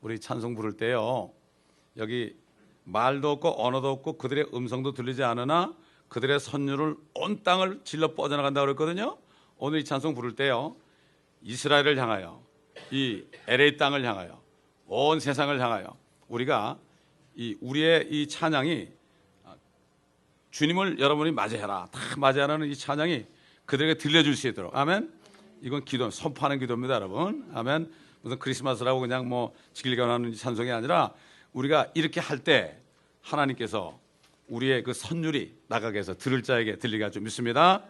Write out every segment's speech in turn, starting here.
우리 찬송 부를 때요, 여기 말도 없고 언어도 없고 그들의 음성도 들리지 않으나 그들의 선율을 온 땅을 질러 뻗어나간다고 그랬거든요. 오늘 이 찬송 부를 때요, 이스라엘을 향하여, 이 LA 땅을 향하여, 온 세상을 향하여 우리가 우리의 이 찬양이 주님을 여러분이 맞이해라, 다 맞이하라는 이 찬양이 그들에게 들려줄 수 있도록. 아멘. 이건 기도, 선포하는 기도입니다, 여러분. 아멘. 무슨 크리스마스라고 그냥 뭐 즐겨하는 찬송이 아니라 우리가 이렇게 할 때 하나님께서 우리의 그 선율이 나가게 해서 들을 자에게 들리게 할 줄 믿습니다.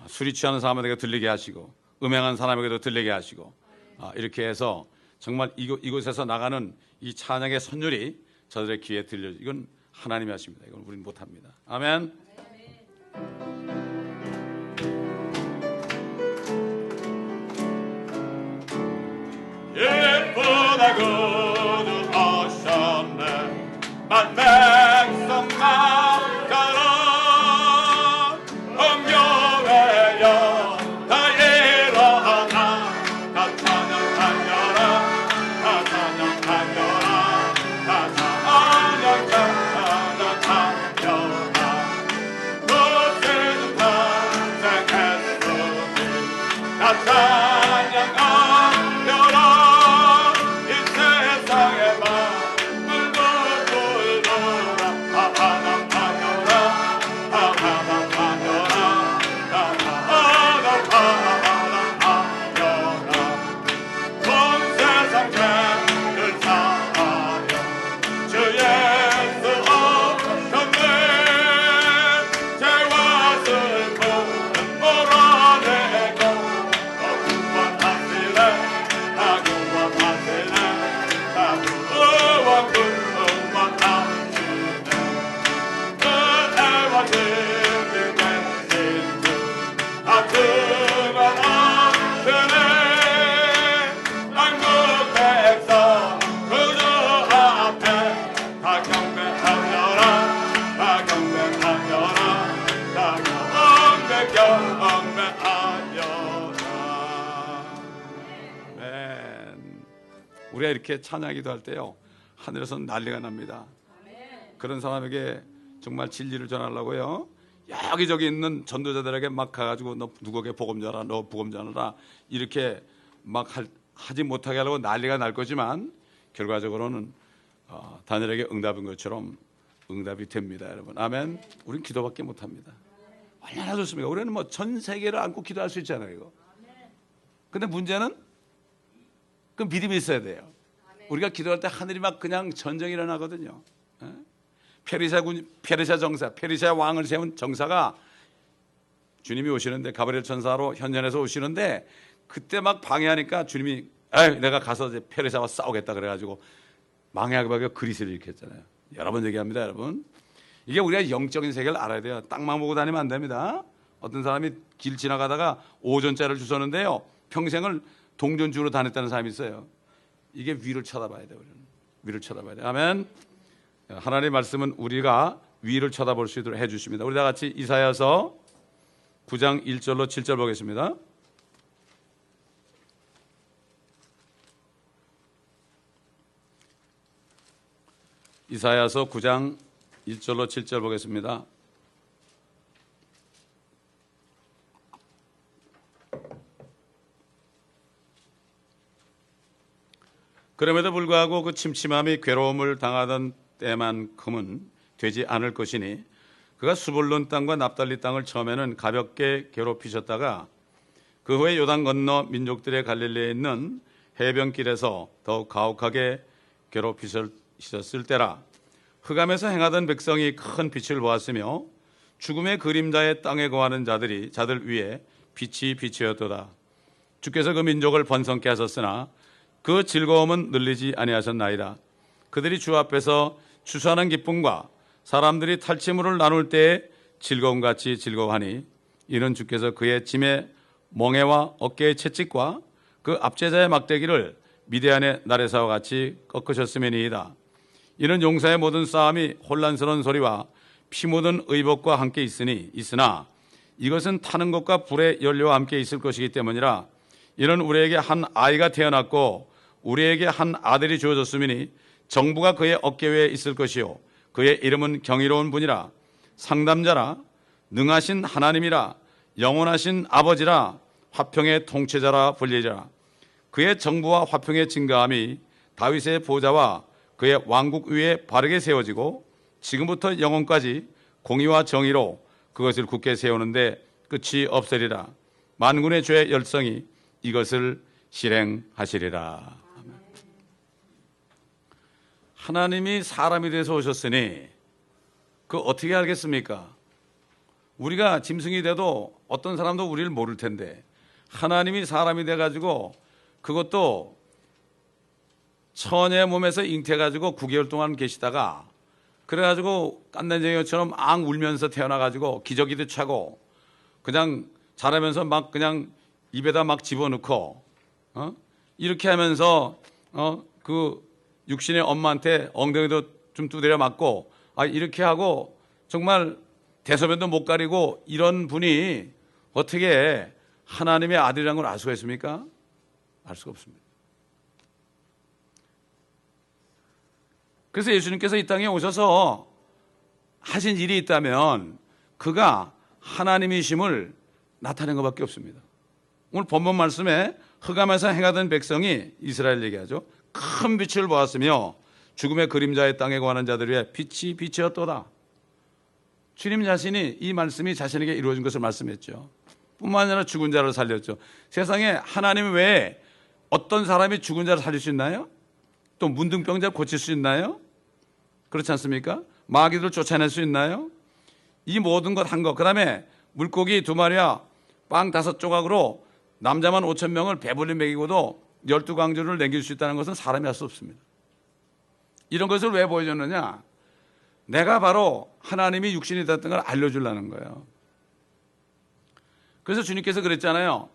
술이 취하는 사람에게 들리게 하시고 음행한 사람에게도 들리게 하시고 이렇게 해서 정말 이곳에서 나가는 이 찬양의 선율이 저들의 귀에 들려. 이건 하나님이 하십니다. 이건 우리는 못합니다. 아멘. 예쁘다고도 하셨네. 만백성만처럼 흥겨워요. 다 일어나 다 찬양하여라. 다 찬양하여라. 다 찬양하여라. 그때는 탄생했으니 다 찬양하여라. 이 세상에 만물도 불러라. 하나하여라. 하나하여라. 하나하여라. 온 세상 죄를 사하여 주 예수 없었네. 죄와 슬픔은 몰아내고 구원하시네. 나 구원하시네. 나 구원하시네. 은혜와 진리 되신 주 그만하시네. 한국 백성 그저 앞에 다 경배하여라. 다 경배하여라. 다 경배하여라. 아멘. 우리가 이렇게 찬양기도 할 때요, 하늘에서 난리가 납니다. 그런 사람에게 정말 진리를 전하려고요, 여기저기 있는 전도자들에게 막 가가지고 너 누구에게 복음 전하라, 너 복음 전하라 이렇게 막 하지 못하게 하려고 난리가 날 거지만 결과적으로는 다니엘에게 응답인 것처럼 응답이 됩니다, 여러분. 아멘. 우린 기도밖에 못합니다. 얼마나 좋습니까? 우리는 뭐 전 세계를 안고 기도할 수 있잖아요, 이거. 근데 문제는 그 믿음이 있어야 돼요. 우리가 기도할 때 하늘이 막 그냥 전쟁이 일어나거든요. 페르시아 정사, 페르시아 왕을 세운 정사가 주님이 오시는데, 가브리엘 천사로 현현에서 오시는데 그때 막 방해하니까 주님이 내가 가서 이제 페르시아와 싸우겠다 그래가지고 망해하게 그리스를 일으켰잖아요. 여러 번 얘기합니다, 여러분. 이게 우리가 영적인 세계를 알아야 돼요. 땅만 보고 다니면 안 됩니다. 어떤 사람이 길 지나가다가 5전짜리를 주웠는데요, 평생을 동전주로 다녔다는 사람이 있어요. 이게 위를 쳐다봐야 돼요. 우리는 위를 쳐다봐야 돼요. 아멘. 하나님의 말씀은 우리가 위를 쳐다볼 수 있도록 해주십니다. 우리 다 같이 이사야서 9장 1절로 7절 보겠습니다. 이사야서 9장 1절로 7절 보겠습니다. 그럼에도 불구하고 그 침침함이 괴로움을 당하던 때만큼은 되지 않을 것이니 그가 수불론 땅과 납달리 땅을 처음에는 가볍게 괴롭히셨다가 그 후에 요단 건너 민족들의 갈릴리에 있는 해변길에서 더욱 가혹하게 괴롭히셨을 때라. 흑암에서 행하던 백성이 큰 빛을 보았으며 죽음의 그림자의 땅에 거하는 자들 위에 빛이 비치었도다. 주께서 그 민족을 번성케 하셨으나 그 즐거움은 늘리지 아니하셨나이다. 그들이 주 앞에서 추수하는 기쁨과 사람들이 탈취물을 나눌 때에 즐거움같이 즐거워하니 이는 주께서 그의 짐의 멍에와 어깨의 채찍과 그 압제자의 막대기를 미디안의 나레사와 같이 꺾으셨음이니이다. 이는 용사의 모든 싸움이 혼란스러운 소리와 피 묻은 의복과 함께 있으나 이것은 타는 것과 불의 연료와 함께 있을 것이기 때문이라. 이는 우리에게 한 아이가 태어났고 우리에게 한 아들이 주어졌으니 정부가 그의 어깨 위에 있을 것이요 그의 이름은 경이로운 분이라 상담자라 능하신 하나님이라 영원하신 아버지라 화평의 통치자라 불리리라. 그의 정부와 화평의 증가함이 다윗의 보좌와 그의 왕국 위에 바르게 세워지고 지금부터 영원까지 공의와 정의로 그것을 굳게 세우는데 끝이 없으리라. 만군의 주의 열성이 이것을 실행하시리라. 하나님이 사람이 돼서 오셨으니 그 어떻게 알겠습니까? 우리가 짐승이 돼도 어떤 사람도 우리를 모를 텐데 하나님이 사람이 돼가지고 그것도 처녀의 몸에서 잉태해가지고 9개월 동안 계시다가 그래가지고 깐난쟁이처럼 앙 울면서 태어나가지고 기저귀도 차고 그냥 자라면서 막 그냥 입에다 막 집어넣고 이렇게 하면서 그 육신의 엄마한테 엉덩이도 좀 두드려 맞고 이렇게 하고 정말 대소변도 못 가리고 이런 분이 어떻게 하나님의 아들이라는 걸 알 수가 있습니까? 알 수가 없습니다. 그래서 예수님께서 이 땅에 오셔서 하신 일이 있다면 그가 하나님이심을 나타낸 것밖에 없습니다. 오늘 본문 말씀에 흑암에서 행하던 백성이 이스라엘 얘기하죠. 큰 빛을 보았으며 죽음의 그림자의 땅에 거하는 자들 위해 빛이 비치었도다. 주님 자신이 이 말씀이 자신에게 이루어진 것을 말씀했죠. 뿐만 아니라 죽은 자를 살렸죠. 세상에 하나님 외에 어떤 사람이 죽은 자를 살릴 수 있나요? 또 문둥병자를 고칠 수 있나요? 그렇지 않습니까? 마귀들을 쫓아낼 수 있나요? 이 모든 것 한 것, 그 다음에 물고기 2마리와 빵 5조각으로 남자만 5,000명을 배불리 먹이고도 12광주를 남길 수 있다는 것은 사람이 할 수 없습니다. 이런 것을 왜 보여줬느냐? 내가 바로 하나님이 육신이 됐던 걸 알려주려는 거예요. 그래서 주님께서 그랬잖아요.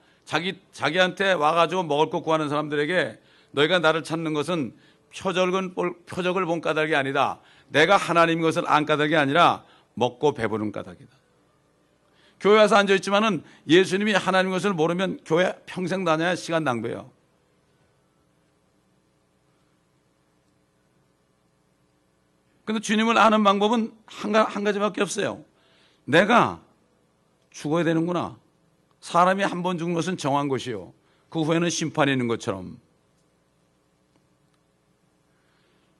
자기한테 와가지고 먹을 것 구하는 사람들에게 너희가 나를 찾는 것은 표적을 본 까닭이 아니다. 내가 하나님인 것을 안 까닭이 아니라 먹고 배부른 까닭이다. 교회 와서 앉아있지만은 예수님이 하나님인 것을 모르면 교회 평생 다녀야 시간 낭비예요. 근데 주님을 아는 방법은 한 가지밖에 없어요. 내가 죽어야 되는구나. 사람이 한 번 죽는 것은 정한 것이요. 그 후에는 심판이 있는 것처럼.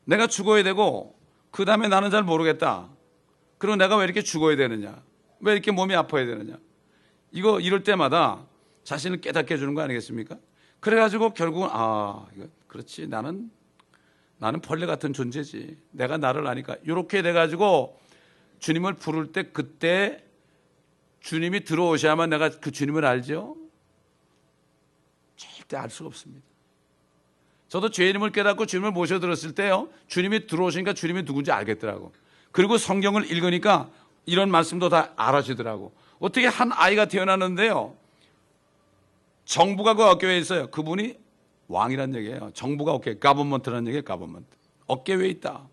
내가 죽어야 되고 그 다음에 나는 잘 모르겠다. 그리고 내가 왜 이렇게 죽어야 되느냐. 왜 이렇게 몸이 아파야 되느냐. 이럴 때마다 자신을 깨닫게 해주는 거 아니겠습니까? 그래가지고 결국은 이거 그렇지. 나는 벌레 같은 존재지. 내가 나를 아니까. 이렇게 돼가지고 주님을 부를 때 그때 주님이 들어오셔야만 내가 그 주님을 알죠? 절대 알 수가 없습니다. 저도 죄인임을 깨닫고 주님을 모셔들었을 때요, 주님이 들어오시니까 주님이 누군지 알겠더라고. 그리고 성경을 읽으니까 이런 말씀도 다 알아주더라고. 어떻게 한 아이가 태어났는데요, 정부가 그 어깨 위에 있어요. 그분이 왕이란 얘기예요. 정부가 어깨, 가버먼트라는 얘기예요. 가버먼트. 어깨 위에 있다.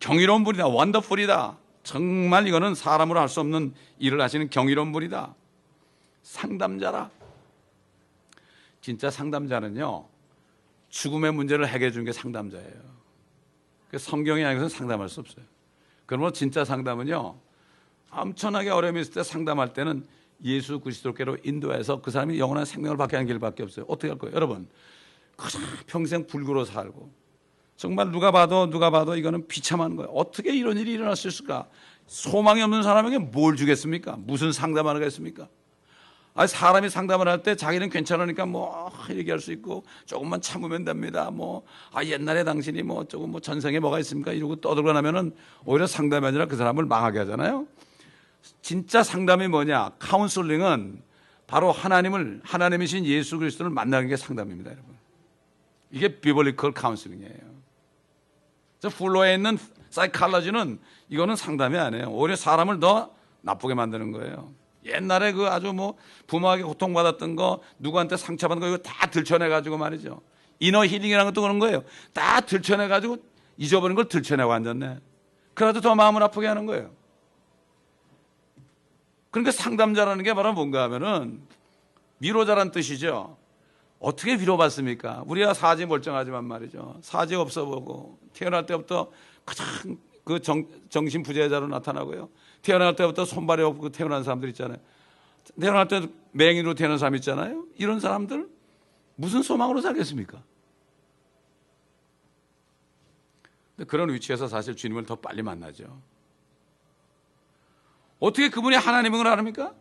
경이로운 분이다. 원더풀이다. 정말 이거는 사람으로 할 수 없는 일을 하시는 경이로운 분이다. 상담자라. 진짜 상담자는요, 죽음의 문제를 해결해 주는 게 상담자예요. 성경이 아니고서 상담할 수 없어요. 그러면 진짜 상담은요, 엄청나게 어려움이 있을 때 상담할 때는 예수 그리스도께로 인도해서 그 사람이 영원한 생명을 받게 하는 길밖에 없어요. 어떻게 할 거예요? 여러분, 그냥 평생 불구로 살고 정말 누가 봐도 이거는 비참한 거예요. 어떻게 이런 일이 일어날 수 있을까? 소망이 없는 사람에게 뭘 주겠습니까? 무슨 상담을 하겠습니까? 사람이 상담을 할 때 자기는 괜찮으니까 얘기할 수 있고 조금만 참으면 됩니다. 옛날에 당신이 조금 전생에 뭐가 있습니까? 이러고 떠들고 나면은 오히려 상담이 아니라 그 사람을 망하게 하잖아요. 진짜 상담이 뭐냐? 카운슬링은 바로 하나님이신 예수 그리스도를 만나는 게 상담입니다, 여러분. 이게 비블리컬 카운슬링이에요. 플로에 있는 사이칼러지는 이거는 상담이 아니에요. 오히려 사람을 더 나쁘게 만드는 거예요. 옛날에 아주 부모에게 고통받았던 거, 누구한테 상처받은 거, 이거 다 들춰내가지고 말이죠. 이너 힐링이라는 것도 그런 거예요. 다 들춰내가지고 잊어버린 걸 들춰내고 앉았네. 그래도 더 마음을 아프게 하는 거예요. 그러니까 상담자라는 게 바로 뭔가 하면은 위로자란 뜻이죠. 어떻게 위로받습니까? 우리가 사지 멀쩡하지만 말이죠. 사지 없어 보고 태어날 때부터 가장 그 정신 부재자로 나타나고요. 태어날 때부터 손발이 없고 태어난 사람들 있잖아요. 태어날 때 맹인으로 태어난 사람 있잖아요. 이런 사람들 무슨 소망으로 살겠습니까? 근데 그런 위치에서 사실 주님을 더 빨리 만나죠. 어떻게 그분이 하나님인 걸 아닙니까?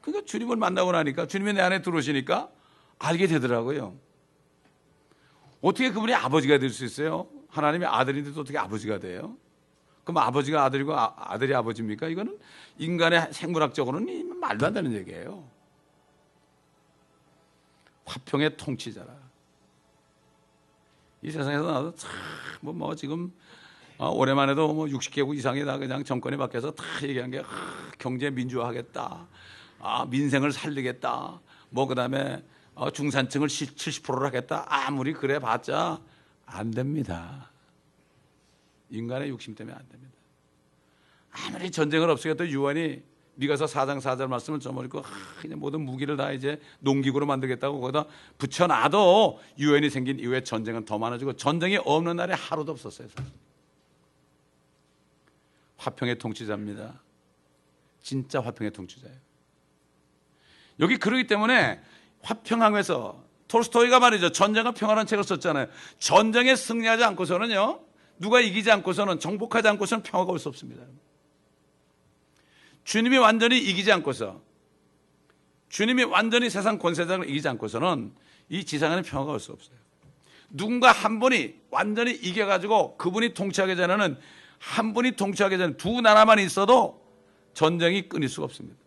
그러니까 주님을 만나고 나니까 주님이 내 안에 들어오시니까 알게 되더라고요. 어떻게 그분이 아버지가 될 수 있어요? 하나님의 아들인데도 어떻게 아버지가 돼요? 그럼 아버지가 아들이고 아들이 아버지입니까? 이거는 인간의 생물학적으로는 말도 안 되는 얘기예요. 화평의 통치자라. 이 세상에서 나도 뭐 지금 오랜만에도 뭐 60개국 이상이 다 그냥 정권이 바뀌어서 다 얘기한 게 경제 민주화하겠다. 민생을 살리겠다. 뭐 그다음에 중산층을 70%를 하겠다. 아무리 그래 봤자 안 됩니다. 인간의 욕심 때문에 안 됩니다. 아무리 전쟁을 없애겠다 유엔이 미가서 4장 4절 말씀을 저버리고 그냥 모든 무기를 다 이제 농기구로 만들겠다고 거기다 붙여놔도 유엔이 생긴 이후에 전쟁은 더 많아지고 전쟁이 없는 날에 하루도 없었어요. 화평의 통치자입니다. 진짜 화평의 통치자예요. 여기 그러기 때문에 화평함에서 톨스토이가 말이죠. 전쟁과 평화라는 책을 썼잖아요. 전쟁에 승리하지 않고서는요. 누가 이기지 않고서는 정복하지 않고서는 평화가 올 수 없습니다. 주님이 완전히 이기지 않고서 주님이 완전히 세상 권세자를 이기지 않고서는 이 지상에는 평화가 올 수 없어요. 누군가 한 분이 완전히 이겨가지고 그분이 통치하기 전에는 한 분이 통치하기 전에 두 나라만 있어도 전쟁이 끊일 수가 없습니다.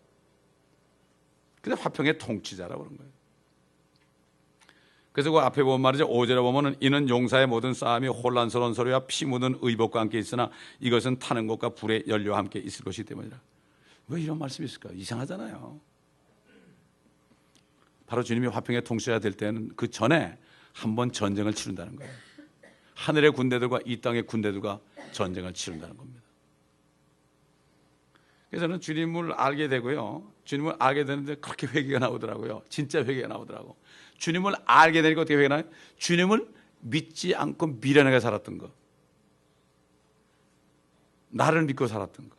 그래서 화평의 통치자라고 그런 거예요. 그래서 그 앞에 보면 말이죠. 5절에 보면은 이는 용사의 모든 싸움이 혼란스러운 소리와 피 묻은 의복과 함께 있으나 이것은 타는 것과 불의 연료와 함께 있을 것이기 때문이라. 왜 이런 말씀이 있을까요? 이상하잖아요. 바로 주님이 화평의 통치자 될 때는 그 전에 한번 전쟁을 치른다는 거예요. 하늘의 군대들과 이 땅의 군대들과 전쟁을 치른다는 겁니다. 그래서 저는 주님을 알게 되고요. 주님을 알게 되는데 그렇게 회개가 나오더라고요. 진짜 회개가 나오더라고. 주님을 알게 되니까 어떻게 회개가 나요? 주님을 믿지 않고 미련하게 살았던 거. 나를 믿고 살았던 거.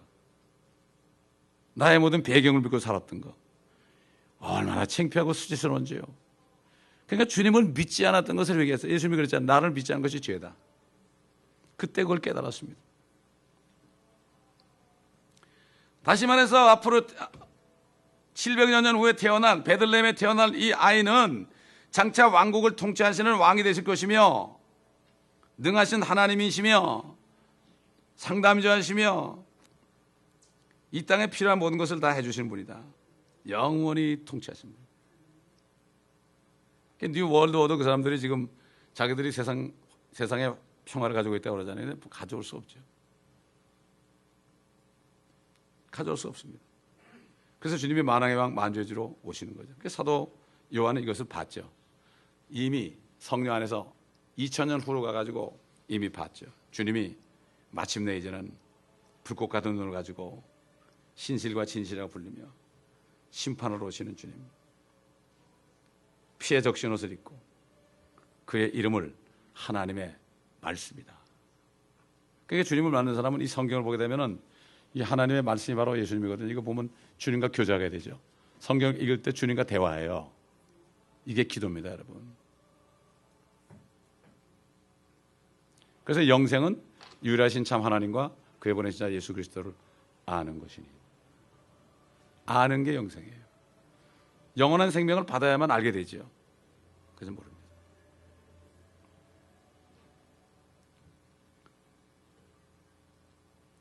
나의 모든 배경을 믿고 살았던 거. 얼마나 창피하고 수치스러운지요. 그러니까 주님을 믿지 않았던 것을 회개했어요. 예수님이 그랬잖아요. 나를 믿지 않은 것이 죄다. 그때 그걸 깨달았습니다. 다시 말해서 앞으로 700여 년 후에 태어난 베들레헴에 태어날 이 아이는 장차 왕국을 통치하시는 왕이 되실 것이며 능하신 하나님이시며 상담자이시며 이 땅에 필요한 모든 것을 다 해주시는 분이다. 영원히 통치하십니다. 뉴 월드 오더 그 사람들이 지금 자기들이 세상에 평화를 가지고 있다고 그러잖아요. 가져올 수 없죠. 가져올 수 없습니다. 그래서 주님이 만왕의 왕 만주주로 오시는 거죠. 그래서 사도 요한은 이것을 봤죠. 이미 성령 안에서 2000년 후로 가가지고 이미 봤죠. 주님이 마침내 이제는 불꽃 같은 눈을 가지고 신실과 진실이라고 불리며 심판으로 오시는 주님. 피에 적신 옷을 입고 그의 이름을 하나님의 말씀이다. 그러니까 주님을 만난 사람은 이 성경을 보게 되면은 이 하나님의 말씀이 바로 예수님이거든요. 이거 보면 주님과 교제하게 되죠. 성경을 읽을 때 주님과 대화해요. 이게 기도입니다, 여러분. 그래서 영생은 유일하신 참 하나님과 그의 보내신 자 예수 그리스도를 아는 것이니. 아는 게 영생이에요. 영원한 생명을 받아야만 알게 되죠. 그래서 모릅니다.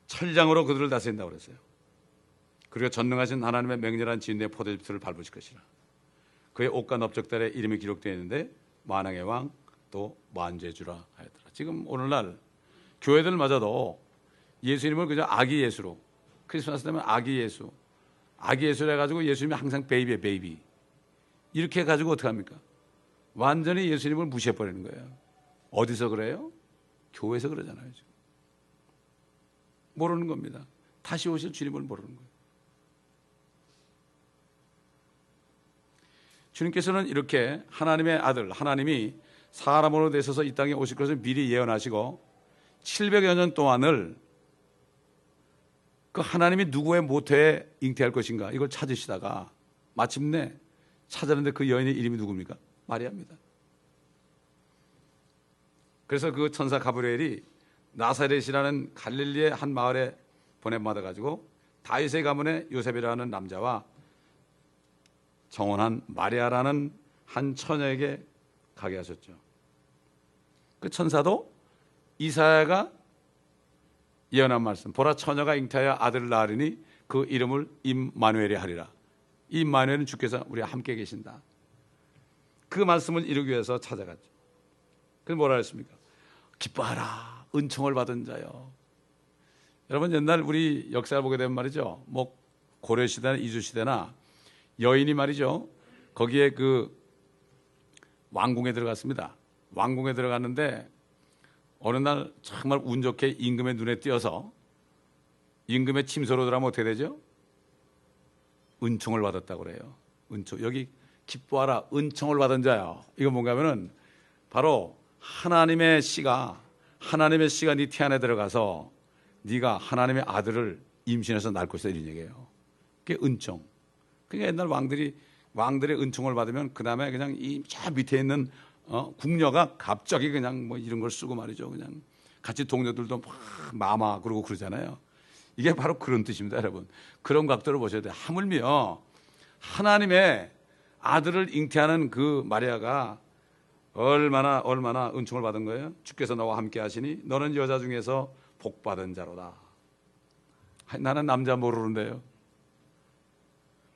철장으로 그들을 다스린다고 그랬어요. 그리고 전능하신 하나님의 맹렬한 진노의 포도즙들을 밟으실 것이라. 그의 옷과 넓적달에 이름이 기록되어 있는데 만왕의 왕 또 만죄주라 하였더라. 지금 오늘날 교회들마저도 예수님을 그저 아기 예수로, 크리스마스 되면 아기 예수, 아기 예수로 해가지고 예수님이 항상 베이비에 베이비 이렇게 해가지고 어떻게 합니까? 완전히 예수님을 무시해버리는 거예요. 어디서 그래요? 교회에서 그러잖아요. 지금. 모르는 겁니다. 다시 오실 주님을 모르는 거예요. 주님께서는 이렇게 하나님의 아들, 하나님이 사람으로 되셔서 이 땅에 오실 것을 미리 예언하시고 700여 년 동안을 그 하나님이 누구의 모태에 잉태할 것인가 이걸 찾으시다가 마침내 찾았는데 그 여인의 이름이 누굽니까? 마리아입니다. 그래서 그 천사 가브리엘이 나사렛이라는 갈릴리의 한 마을에 보냄받아 가지고 다윗의 가문의 요셉이라는 남자와 정혼한 마리아라는 한 처녀에게 가게 하셨죠. 그 천사도 이사야가 예언한 말씀, 보라 처녀가 잉태하여 아들을 낳으리니 그 이름을 임마누엘이 하리라. 이 임마누엘은 주께서 우리와 함께 계신다. 그 말씀을 이루기 위해서 찾아갔죠. 그래서 뭐라 했습니까? 기뻐하라, 은총을 받은 자요. 여러분, 옛날 우리 역사를 보게 되면 말이죠, 뭐 고려시대나 이주시대나 여인이 말이죠, 거기에 그 왕궁에 들어갔습니다. 왕궁에 들어갔는데 어느 날 정말 운 좋게 임금의 눈에 띄어서 임금의 침소로 들어가면 어떻게 되죠? 은총을 받았다고 그래요. 은총. 여기 기뻐하라, 은총을 받은 자요. 이거 뭔가 하면은 바로 하나님의 씨가 네 태 안에 들어가서 네가 하나님의 아들을 임신해서 낳을 것이다, 이런 얘기예요. 그게 은총. 그러니까 옛날 왕들의 은총을 받으면 그 다음에 그냥 이 저 밑에 있는 궁녀가 갑자기 그냥 뭐 이런 걸 쓰고 말이죠. 그냥 같이 동료들도 막 마마 그러고 그러잖아요. 이게 바로 그런 뜻입니다, 여러분. 그런 각도로 보셔야 돼요. 하물며 하나님의 아들을 잉태하는 그 마리아가 얼마나 은총을 받은 거예요? 주께서 너와 함께 하시니 너는 여자 중에서 복 받은 자로다. 나는 남자 모르는데요.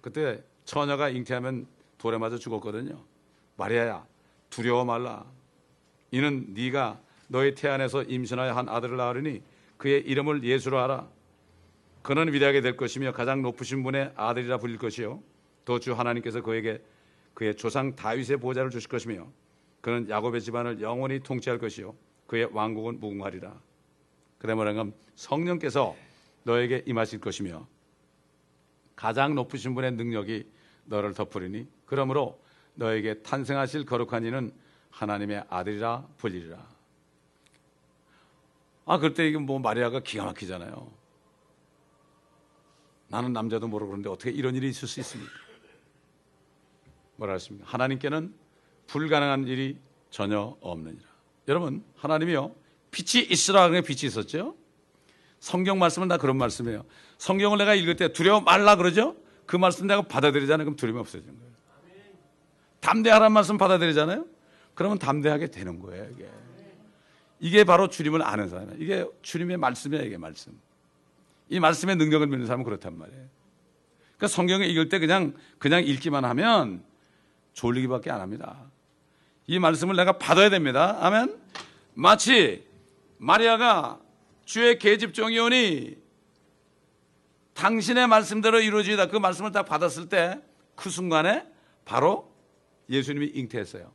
그때 처녀가 잉태하면 돌에 맞아 죽었거든요. 마리아야, 두려워 말라. 이는 네가 너의 태 안에서 임신하여 한 아들을 낳으리니 그의 이름을 예수로 하라. 그는 위대하게 될 것이며 가장 높으신 분의 아들이라 불릴 것이요 또 주 하나님께서 그에게 그의 조상 다윗의 보좌를 주실 것이며 그는 야곱의 집안을 영원히 통치할 것이요 그의 왕국은 무궁하리라. 그다음에 뭐라면 성령께서 너에게 임하실 것이며 가장 높으신 분의 능력이 너를 덮으리니 그러므로 너에게 탄생하실 거룩한 이는 하나님의 아들이라 불리리라. 그때 이게 뭐 마리아가 기가 막히잖아요. 나는 남자도 모르고 그러는데 어떻게 이런 일이 있을 수 있습니까? 뭐라 했습니까? 하나님께는 불가능한 일이 전혀 없느니라. 여러분, 하나님이요, 빛이 있으라 그러면 빛이 있었죠. 성경 말씀은 다 그런 말씀이에요. 성경을 내가 읽을 때 두려워 말라 그러죠. 그 말씀 내가 받아들이잖아요. 그럼 두려움이 없어지는 거예요. 담대하라는 말씀 받아들이잖아요. 그러면 담대하게 되는 거예요. 이게 바로 주님을 아는 사람이에요. 이게 주님의 말씀이에요. 이게 말씀. 이 말씀의 능력을 믿는 사람은 그렇단 말이에요. 그러니까 성경을 읽을 때 그냥 읽기만 하면 졸리기밖에 안 합니다. 이 말씀을 내가 받아야 됩니다. 아멘. 마치 마리아가 주의 계집종이오니 당신의 말씀대로 이루어지다. 그 말씀을 딱 받았을 때 그 순간에 바로 예수님이 잉태했어요.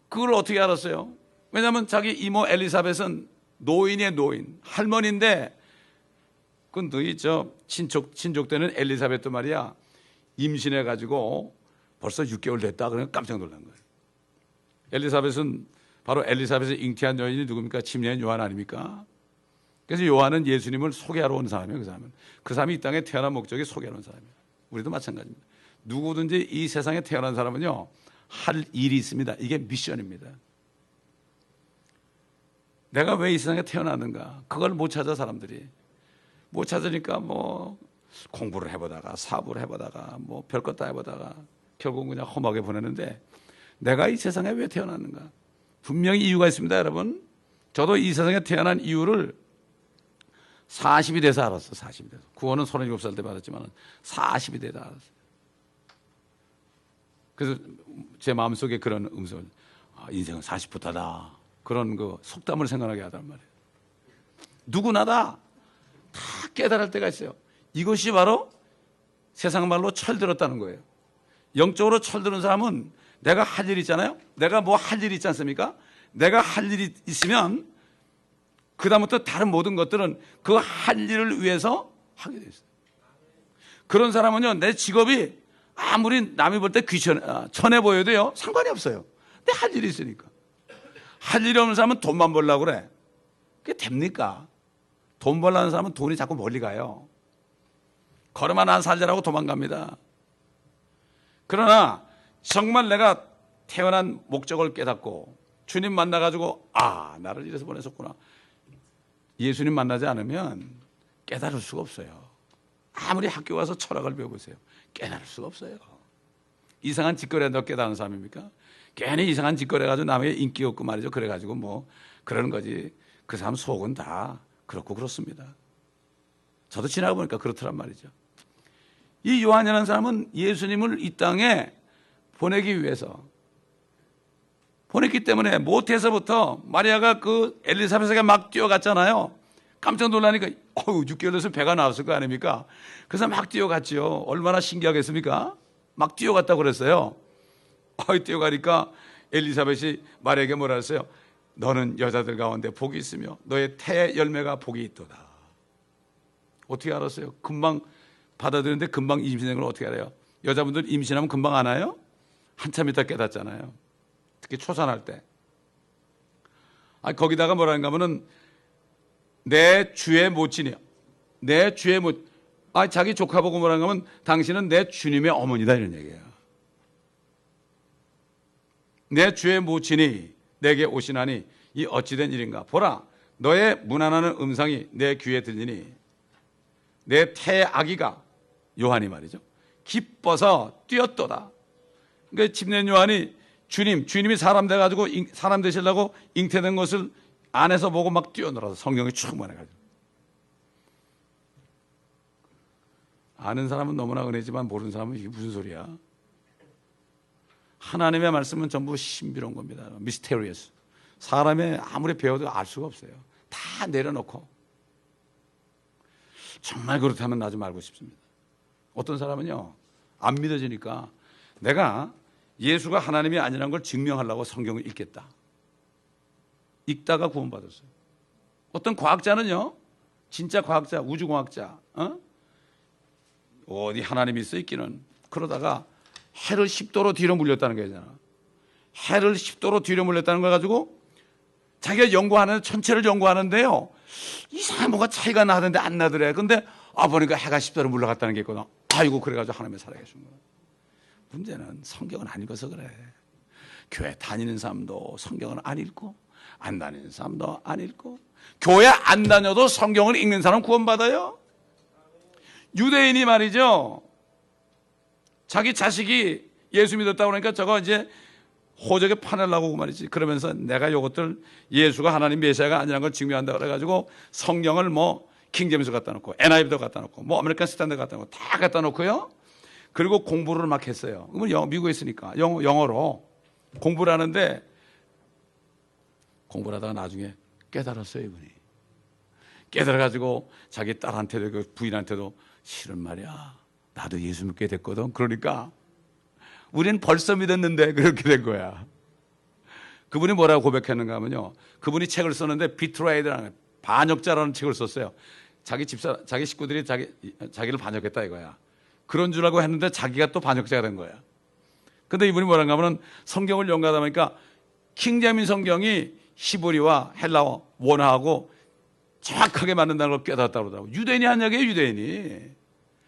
그걸 어떻게 알았어요? 왜냐하면 자기 이모 엘리사벳은 노인이에요. 노인. 할머니인데 그 너희 친족 되는 엘리사벳도 말이야 임신해가지고 벌써 6개월 됐다. 그러니까 깜짝 놀란 거예요. 엘리사벳은 바로 엘리사벳의 잉태한 여인이 누굽니까? 침례인 요한 아닙니까? 그래서 요한은 예수님을 소개하러 온 사람이에요. 그 사람이 이 땅에 태어난 목적이 소개하러 온 사람이에요. 우리도 마찬가지입니다. 누구든지 이 세상에 태어난 사람은요 할 일이 있습니다. 이게 미션입니다. 내가 왜 이 세상에 태어났는가? 그걸 못 찾아. 사람들이 못 찾으니까 뭐 공부를 해보다가 사부를 해보다가 뭐 별것 다 해보다가 결국 그냥 험하게 보내는데 내가 이 세상에 왜 태어났는가? 분명히 이유가 있습니다. 여러분, 저도 이 세상에 태어난 이유를 40이 돼서 알았어. 40이 돼서. 구원은 37살 때 받았지만 40이 돼서 알았어요. 그래서 제 마음속에 그런 음성을 인생은 40부터다. 그런 그 속담을 생각나게 하단 말이에요. 누구나 다 깨달을 때가 있어요. 이것이 바로 세상 말로 철들었다는 거예요. 영적으로 철드는 사람은 내가 할 일이 있잖아요. 내가 뭐 할 일이 있지 않습니까? 내가 할 일이 있으면 그 다음부터 다른 모든 것들은 그 할 일을 위해서 하게 돼 있어요. 그런 사람은요, 내 직업이 아무리 남이 볼 때 천해 보여도요 상관이 없어요. 근데 할 일이 있으니까. 할 일이 없는 사람은 돈만 벌려고 그래. 그게 됩니까? 돈 벌려는 사람은 돈이 자꾸 멀리 가요. 걸어만 안 살자라고 도망갑니다. 그러나 정말 내가 태어난 목적을 깨닫고 주님 만나가지고 나를 이래서 보내셨구나. 예수님 만나지 않으면 깨달을 수가 없어요. 아무리 학교 가서 철학을 배워보세요. 깨달을 수가 없어요. 이상한 짓거리 한다고 깨달은 사람입니까? 괜히 이상한 짓거리 해가지고 남의 인기 없고 말이죠. 그래가지고 뭐 그러는 거지. 그 사람 속은 다 그렇고 그렇습니다. 저도 지나가 보니까 그렇더란 말이죠. 이 요한이라는 사람은 예수님을 이 땅에 보내기 위해서 보냈기 때문에 모태에서부터 마리아가 그 엘리사벳에게 막 뛰어갔잖아요. 깜짝 놀라니까 6개월 돼서 배가 나왔을 거 아닙니까? 그래서 막 뛰어갔지요. 얼마나 신기하겠습니까? 막 뛰어갔다고 그랬어요. 뛰어가니까 엘리사벳이 마리아에게 뭐라 했어요? 너는 여자들 가운데 복이 있으며 너의 태 열매가 복이 있도다. 어떻게 알았어요? 금방 받아들였는데 금방 임신된 걸 어떻게 알아요? 여자분들 임신하면 금방 안 와요? 한참 있다 깨닫잖아요. 특히 초산할 때. 거기다가 뭐라는가 하면은 내 주의 모친이요. 내 주의 자기 조카 보고 뭐라는가 하면 당신은 내 주님의 어머니다 이런 얘기예요. 내 주의 모친이 내게 오시나니 이 어찌된 일인가? 보라, 너의 무난하는 음성이 내 귀에 들리니 내 태의 아기가 요한이 말이죠. 기뻐서 뛰었도다. 그러니까 집낸 요한이 주님이 사람 돼가지고 사람 되시려고 잉태된 것을 안에서 보고 막 뛰어놀아서 성경이 충만해가지고. 아는 사람은 너무나 은혜지만 모르는 사람은 이게 무슨 소리야? 하나님의 말씀은 전부 신비로운 겁니다. 미스테리어스. 사람이 아무리 배워도 알 수가 없어요. 다 내려놓고. 정말 그렇다면 나 좀 알고 싶습니다. 어떤 사람은요, 안 믿어지니까 내가 예수가 하나님이 아니라는 걸 증명하려고 성경을 읽겠다. 읽다가 구원받았어요. 어떤 과학자는요, 진짜 과학자, 우주공학자, 어디 하나님이 있어 있기는, 그러다가 해를 10도로 뒤로 물렸다는 거잖아. 해를 10도로 뒤로 물렸다는 걸 가지고 자기가 연구하는, 천체를 연구하는데요, 이상한 뭐가 차이가 나던데 안 나더래. 근데 보니까 해가 10도로 물러갔다는 게 있거든. 아이고, 그래가지고 하나님이 살아계신 거야. 문제는 성경은 안 읽어서 그래. 교회 다니는 사람도 성경은 안 읽고, 안 다니는 사람도 안 읽고, 교회 안 다녀도 성경을 읽는 사람 구원받아요. 유대인이 말이죠, 자기 자식이 예수 믿었다고 그러니까 저거 이제 호적에 파내려고 말이지. 그러면서 내가 이것들 예수가 하나님 메시아가 아니라는 걸 증명한다 그래가지고 성경을 뭐 킹제임스 갖다 놓고 NIV도 갖다 놓고 뭐 아메리칸 스탠더드 갖다 놓고 다 갖다 놓고요. 그리고 공부를 막 했어요. 그러면 미국에 있으니까 영어로 공부를 하는데, 공부를 하다가 나중에 깨달았어요, 이분이. 깨달아가지고 자기 딸한테도 그 부인한테도 실은 말이야, 나도 예수 믿게 됐거든. 그러니까 우리는 벌써 믿었는데 그렇게 된 거야. 그분이 뭐라고 고백했는가 하면요, 그분이 책을 썼는데 비트라이드라는 반역자라는 책을 썼어요. 자기 식구들이 자기를 반역했다 이거야. 그런 줄 알고 했는데 자기가 또 반역자가 된 거야. 근데 이분이 뭐라는가 하면 성경을 연구하다 보니까 킹제임스 성경이 히브리와 헬라어 원어하고 정확하게 맞는다는 걸 깨닫다고 그러더라고. 유대인이 한 얘기예요, 유대인이.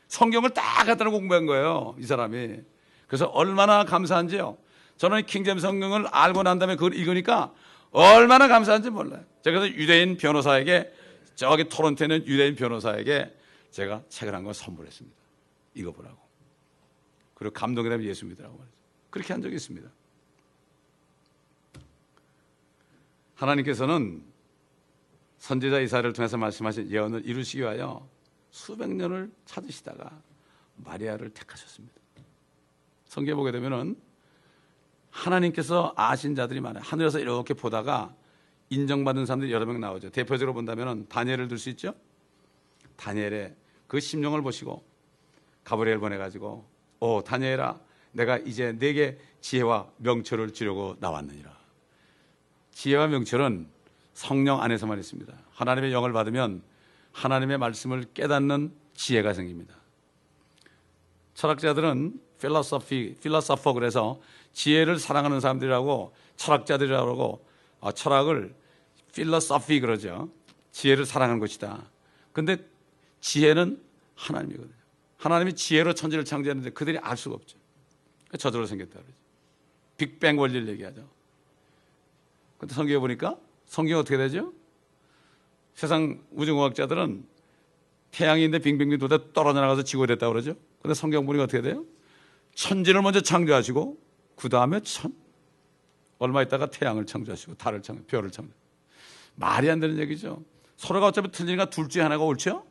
성경을 딱 갖다 놓고 공부한 거예요, 이 사람이. 그래서 얼마나 감사한지요. 저는 킹제임스 성경을 알고 난 다음에 그걸 읽으니까 얼마나 감사한지 몰라요. 제가 그래서 유대인 변호사에게, 저기 토론토에 있는 유대인 변호사에게 제가 책을 한 권 선물했습니다. 읽어보라고. 그리고 감동이 되면 예수 믿으라고 말이죠. 그렇게 한 적이 있습니다. 하나님께서는 선지자 이사야를 통해서 말씀하신 예언을 이루시기 위하여 수백 년을 찾으시다가 마리아를 택하셨습니다. 성경에 보게 되면은 하나님께서 아신 자들이 많아요. 하늘에서 이렇게 보다가 인정받은 사람들이 여러 명 나오죠. 대표적으로 본다면은 다니엘을 들 수 있죠. 다니엘의 그 심령을 보시고 가브리엘 보내가지고, 다니엘아, 내가 이제 네게 지혜와 명철을 주려고 나왔느니라. 지혜와 명철은 성령 안에서만 있습니다. 하나님의 영을 받으면 하나님의 말씀을 깨닫는 지혜가 생깁니다. 철학자들은 필로소퍼 그래서 지혜를 사랑하는 사람들이라고 철학자들이라고 철학을 필로소피 그러죠. 지혜를 사랑하는 것이다. 근데 지혜는 하나님이거든요. 하나님이 지혜로 천지를 창조했는데 그들이 알 수가 없죠. 저절로 생겼다 그러죠. 빅뱅 원리를 얘기하죠. 근데 성경에 보니까 성경 어떻게 되죠? 세상 우주공학자들은 태양이 있는데 빙빙빙 돌다 떨어져 나가서 지구가 됐다고 그러죠. 근데 성경 보니까 어떻게 돼요? 천지를 먼저 창조하시고 그 다음에 얼마 있다가 태양을 창조하시고 달을 별을 창조. 말이 안 되는 얘기죠. 서로가 어차피 틀리니까 둘 중에 하나가 옳죠.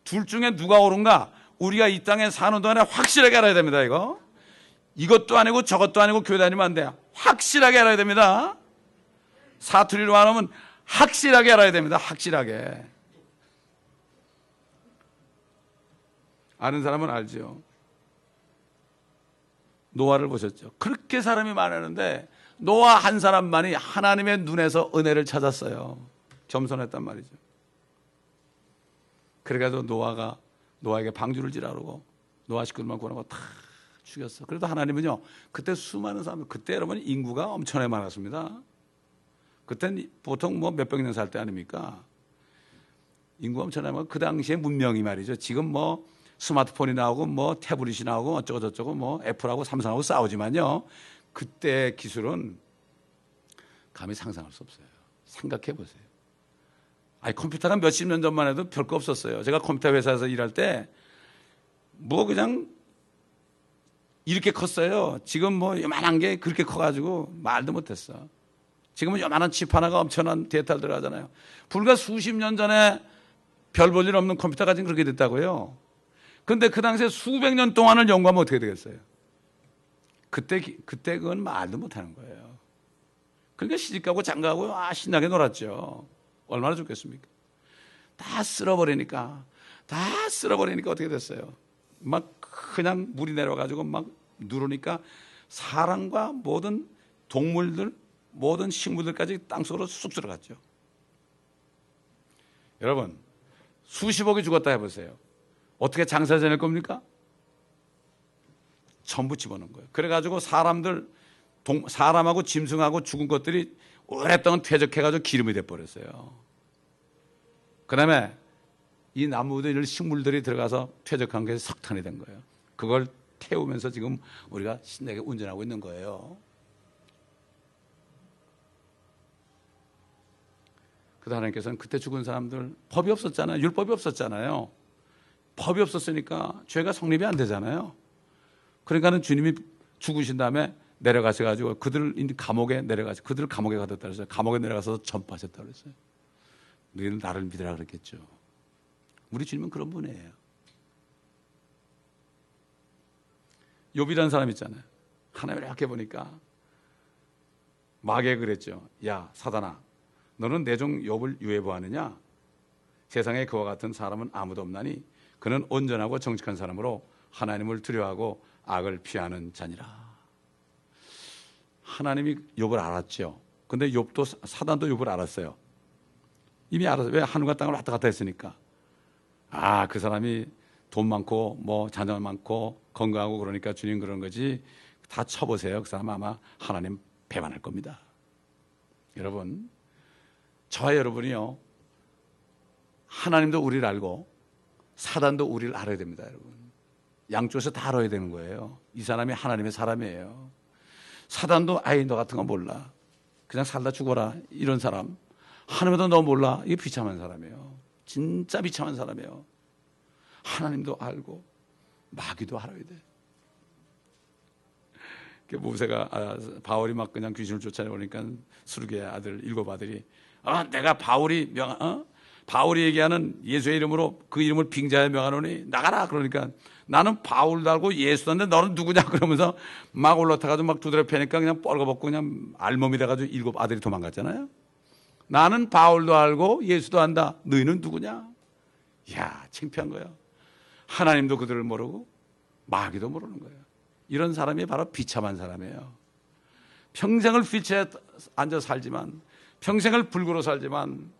둘 중에 누가 옳은가 우리가 이 땅에 사는 동안에 확실하게 알아야 됩니다. 이것도 아니고 저것도 아니고 교회 다니면 안 돼요. 확실하게 알아야 됩니다. 사투리로 하면 확실하게 알아야 됩니다. 확실하게. 아는 사람은 알죠. 노아를 보셨죠. 그렇게 사람이 많았는데 노아 한 사람만이 하나님의 눈에서 은혜를 찾았어요. 겸손했단 말이죠. 그래가지고 노아에게 방주를 지라고 노아 식구들만 구원하고 다 죽였어. 그래도 하나님은요 그때 수많은 사람들, 그때 여러분 인구가 엄청나게 많았습니다. 그때는 보통 뭐 몇백 년 살 때 아닙니까? 인구가 엄청나게 많고 그 당시에 문명이 말이죠. 지금 뭐 스마트폰이 나오고 뭐 태블릿이 나오고 어쩌고 저쩌고 뭐 애플하고 삼성하고 싸우지만요. 그때 기술은 감히 상상할 수 없어요. 생각해 보세요. 컴퓨터가 몇십 년 전만 해도 별거 없었어요. 제가 컴퓨터 회사에서 일할 때 뭐 그냥 이렇게 컸어요. 지금 뭐 요만한 게 그렇게 커가지고 말도 못했어. 지금은 요만한 칩 하나가 엄청난 데이터를 들어가잖아요. 불과 수십 년 전에 별 볼 일 없는 컴퓨터가 지금 그렇게 됐다고요. 근데 그 당시에 수백 년 동안을 연구하면 어떻게 되겠어요? 그때 그건 말도 못하는 거예요. 그러니까 시집가고 장가가고 신나게 놀았죠. 얼마나 좋겠습니까? 다 쓸어버리니까 어떻게 됐어요? 막 그냥 물이 내려가지고 막 누르니까 사람과 모든 동물들, 모든 식물들까지 땅속으로 쑥 들어갔죠. 여러분, 수십억이 죽었다 해보세요. 어떻게 장사 지낼 겁니까? 전부 집어넣은 거예요. 그래가지고 사람하고 짐승하고 죽은 것들이 오랫동안 퇴적해가지고 기름이 돼버렸어요. 그 다음에 이 나무들, 식물들이 들어가서 퇴적한 게 석탄이 된 거예요. 그걸 태우면서 지금 우리가 신나게 운전하고 있는 거예요. 그래서 하나님께서는 그때 죽은 사람들 법이 없었잖아요. 율법이 없었잖아요. 법이 없었으니까 죄가 성립이 안 되잖아요. 그러니까는 주님이 죽으신 다음에 내려가셔가지고 그들을 감옥에 가뒀다 그랬어요. 감옥에 내려가서 전파하셨다 그랬어요. 너희는 나를 믿으라 그랬겠죠. 우리 주님은 그런 분이에요. 욥이라는 사람 있잖아요. 하나님을 이렇게 보니까 마귀에 그랬죠. 야 사단아, 너는 내 종 욥을 유해보았느냐? 세상에 그와 같은 사람은 아무도 없나니 그는 온전하고 정직한 사람으로 하나님을 두려워하고 악을 피하는 자니라. 하나님이 욥을 알았죠. 근데 욥도 사단도 욥을 알았어요. 이미 알았어요. 왜? 하늘과 땅을 왔다 갔다 했으니까. 그 사람이 돈 많고 뭐 자녀 많고 건강하고 그러니까 주님 그런 거지. 다 쳐보세요. 그 사람 아마 하나님 배반할 겁니다. 여러분, 저와 여러분이요, 하나님도 우리를 알고 사단도 우리를 알아야 됩니다. 여러분, 양쪽에서 다 알아야 되는 거예요. 이 사람이 하나님의 사람이에요. 사단도 너 같은 거 몰라, 그냥 살다 죽어라, 이런 사람. 하나님도 너 몰라, 이게 비참한 사람이에요. 진짜 비참한 사람이에요. 하나님도 알고 마귀도 알아야 돼. 모세가 바울이 막 그냥 귀신을 쫓아내보니까 수르게의 아들 7아들이 내가 바울이 얘기하는 예수의 이름으로 그 이름을 빙자에 명하노니 나가라. 그러니까 나는 바울도 알고 예수도 아는데 너는 누구냐 그러면서 막 올라타가지고 막 두드려 패니까 그냥 뻘거벗고 그냥 알몸이 돼가지고 7아들이 도망갔잖아요. 나는 바울도 알고 예수도 안다. 너희는 누구냐? 이야, 창피한 거예요. 하나님도 그들을 모르고 마귀도 모르는 거예요. 이런 사람이 바로 비참한 사람이에요. 평생을 휠체어에 앉아 살지만, 평생을 불구로 살지만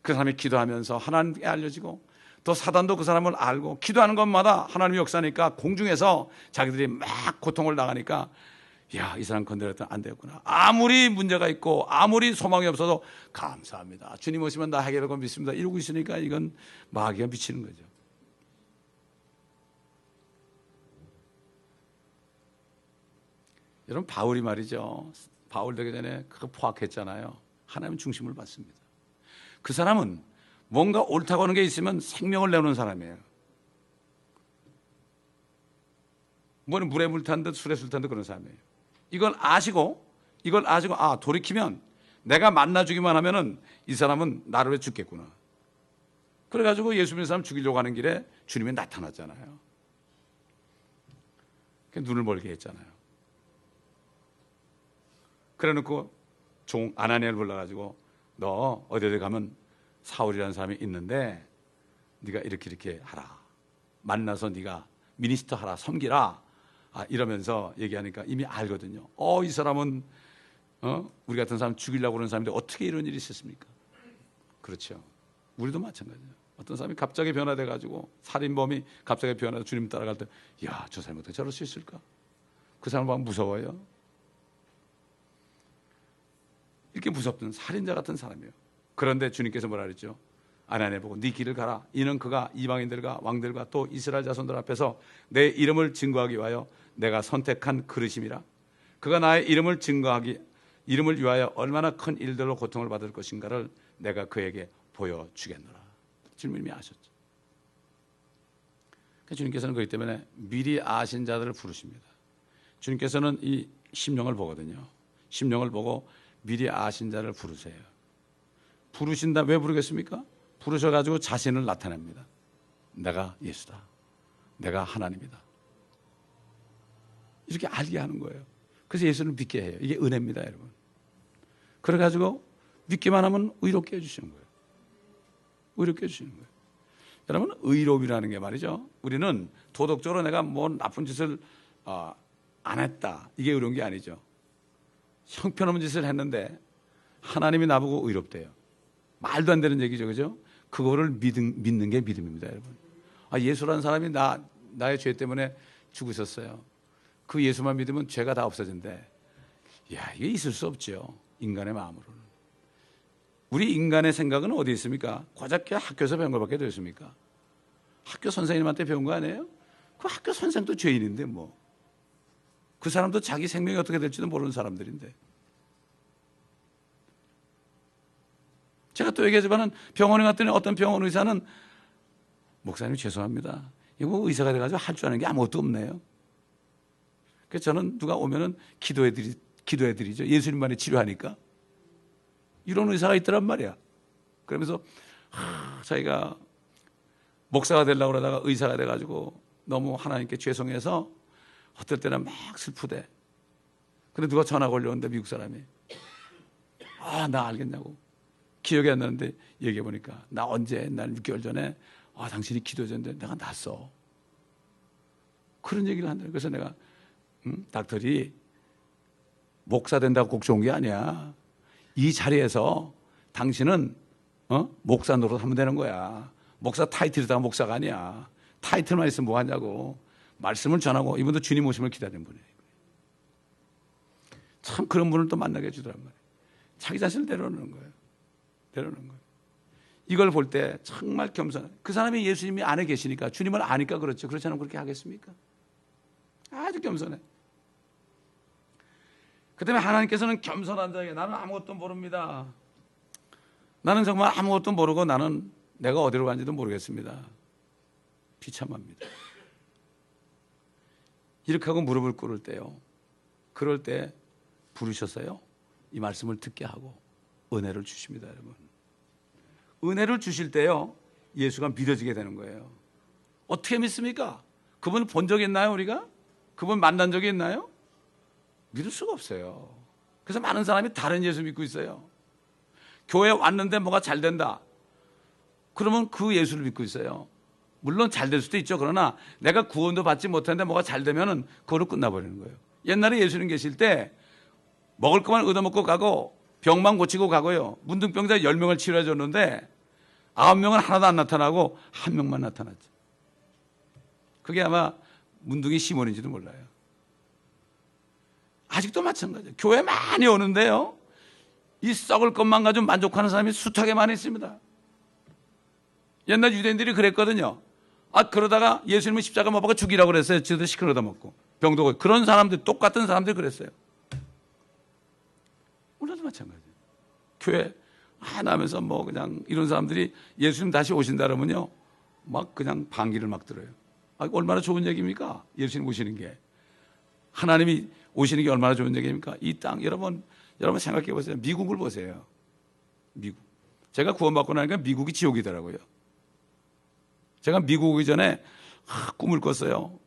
그 사람이 기도하면서 하나님께 알려지고 또 사단도 그 사람을 알고 기도하는 것마다 하나님의 역사니까 공중에서 자기들이 막 고통을 당하니까 야, 이 사람 건드렸더니 안 되겠구나. 아무리 문제가 있고 아무리 소망이 없어도 감사합니다. 주님 오시면 나 해결할 건 믿습니다. 이러고 있으니까 이건 마귀가 미치는 거죠. 여러분 바울이 말이죠. 바울 되기 전에 그거 포악했잖아요. 하나님 중심을 받습니다. 그 사람은 뭔가 옳다고 하는 게 있으면 생명을 내놓는 사람이에요. 뭐는 물에 물 탄 듯 술에 술 탄 듯 그런 사람이에요. 이걸 아시고 아, 돌이키면 내가 만나주기만 하면은 이 사람은 나를 왜 죽겠구나. 그래가지고 예수 믿는 사람 죽이려고 하는 길에 주님이 나타났잖아요. 눈을 멀게 했잖아요. 그래 놓고 종 아나니아를 불러가지고 너 어디에 가면 사울이라는 사람이 있는데 네가 이렇게 하라. 만나서 네가 미니스터 하라. 섬기라. 이러면서 얘기하니까 이미 알거든요. 이 사람은 우리 같은 사람 죽이려고 그러는 사람인데 어떻게 이런 일이 있었습니까? 그렇죠. 우리도 마찬가지예요. 어떤 사람이 갑자기 변화돼가지고 살인범이 갑자기 변화돼서 주님 따라갈 때 야, 저 사람이 어떻게 저럴 수 있을까? 그 사람 보면 무서워요. 이렇게 무섭던 살인자 같은 사람이에요. 그런데 주님께서 뭐라 그랬죠? 아나니아 보고 네 길을 가라. 이는 그가 이방인들과 왕들과 또 이스라엘 자손들 앞에서 내 이름을 증거하기 위하여 내가 선택한 그릇임이라. 그가 나의 이름을 위하여 얼마나 큰 일들로 고통을 받을 것인가를 내가 그에게 보여주겠노라. 주님이 아셨죠. 주님께서는 그렇기 때문에 미리 아신 자들을 부르십니다. 주님께서는 이 심령을 보거든요. 심령을 보고 미리 아신 자를 부르세요. 부르신다. 왜 부르겠습니까? 부르셔가지고 자신을 나타냅니다. 내가 예수다. 내가 하나님이다. 이렇게 알게 하는 거예요. 그래서 예수를 믿게 해요. 이게 은혜입니다, 여러분. 그래가지고 믿기만 하면 의롭게 해주시는 거예요. 의롭게 해주시는 거예요. 여러분, 의로움이라는 게 말이죠. 우리는 도덕적으로 내가 뭐 나쁜 짓을 안 했다. 이게 의로운 게 아니죠. 형편없는 짓을 했는데 하나님이 나보고 의롭대요. 말도 안 되는 얘기죠, 그죠? 그거를 믿는 게 믿음입니다, 여러분. 예수라는 사람이 나의 죄 때문에 죽으셨어요. 그 예수만 믿으면 죄가 다 없어진대. 이게 있을 수 없죠, 인간의 마음으로는. 우리 인간의 생각은 어디 있습니까? 고작 학교에서 배운 것밖에 더 있습니까? 학교 선생님한테 배운 거 아니에요? 그 학교 선생도 죄인인데 뭐. 그 사람도 자기 생명이 어떻게 될지도 모르는 사람들인데. 제가 또 얘기하지만 병원에 갔더니 어떤 병원 의사는 목사님 죄송합니다. 이거 의사가 돼가지고 할 줄 아는 게 아무것도 없네요. 그래서 저는 누가 오면은 기도해드리죠. 예수님만이 치료하니까. 이런 의사가 있더란 말이야. 그러면서 자기가 목사가 되려고 그러다가 의사가 돼가지고 너무 하나님께 죄송해서 어떨 때는 막 슬프대. 근데 누가 전화가 올려오는데 미국 사람이 나 알겠냐고. 기억이 안 나는데 얘기해 보니까 나 언제 옛날 6개월 전에 당신이 기도해줬는데 내가 났어. 그런 얘기를 한다. 그래서 내가 닥터리 목사 된다고 꼭 좋은 게 아니야. 이 자리에서 당신은 목사 노릇 하면 되는 거야. 목사 타이틀이다가 목사가 아니야. 타이틀만 있으면 뭐 하냐고. 말씀을 전하고 이분도 주님 오심을 기다리는 분이에요. 참 그런 분을 또 만나게 해주더란 말이에요. 자기 자신을 내려놓는 거예요. 내려놓는 거예요. 이걸 볼 때 정말 겸손해. 그 사람이 예수님이 안에 계시니까 주님을 아니까 그렇죠. 그렇지 않으면 그렇게 하겠습니까? 아주 겸손해. 그 때문에 하나님께서는 겸손한 자에게 나는 아무것도 모릅니다. 나는 정말 아무것도 모르고 나는 내가 어디로 간지도 모르겠습니다. 비참합니다. 이렇게 하고 무릎을 꿇을 때요. 그럴 때 부르셔서요. 이 말씀을 듣게 하고 은혜를 주십니다, 여러분. 은혜를 주실 때요. 예수가 믿어지게 되는 거예요. 어떻게 믿습니까? 그분 본 적이 있나요, 우리가? 그분 만난 적이 있나요? 믿을 수가 없어요. 그래서 많은 사람이 다른 예수 믿고 있어요. 교회 왔는데 뭐가 잘 된다. 그러면 그 예수를 믿고 있어요. 물론 잘 될 수도 있죠. 그러나 내가 구원도 받지 못했는데 뭐가 잘 되면은 그거로 끝나버리는 거예요. 옛날에 예수님 계실 때 먹을 것만 얻어먹고 가고 병만 고치고 가고요. 문둥병자 10명을 치료해 줬는데 9명은 하나도 안 나타나고 1명만 나타났죠. 그게 아마 문둥이 시몬인지도 몰라요. 아직도 마찬가지예요. 교회 많이 오는데요, 이 썩을 것만 가지고 만족하는 사람이 숱하게 많이 있습니다. 옛날 유대인들이 그랬거든요. 그러다가 예수님은 십자가 못 박아 죽이라고 그랬어요. 저도 시큰 얻어먹고 병도 고고. 그런 사람들, 똑같은 사람들이 그랬어요. 오늘도 마찬가지예요. 교회 하나 하면서 뭐 그냥 이런 사람들이 예수님 다시 오신다 그러면요, 막 그냥 반기를 막 들어요. 얼마나 좋은 얘기입니까? 예수님 오시는 게. 하나님이 오시는 게 얼마나 좋은 얘기입니까? 이 땅, 여러분 생각해 보세요. 미국을 보세요. 미국. 제가 구원받고 나니까 미국이 지옥이더라고요. 제가 미국 오기 전에 꿈을 꿨어요.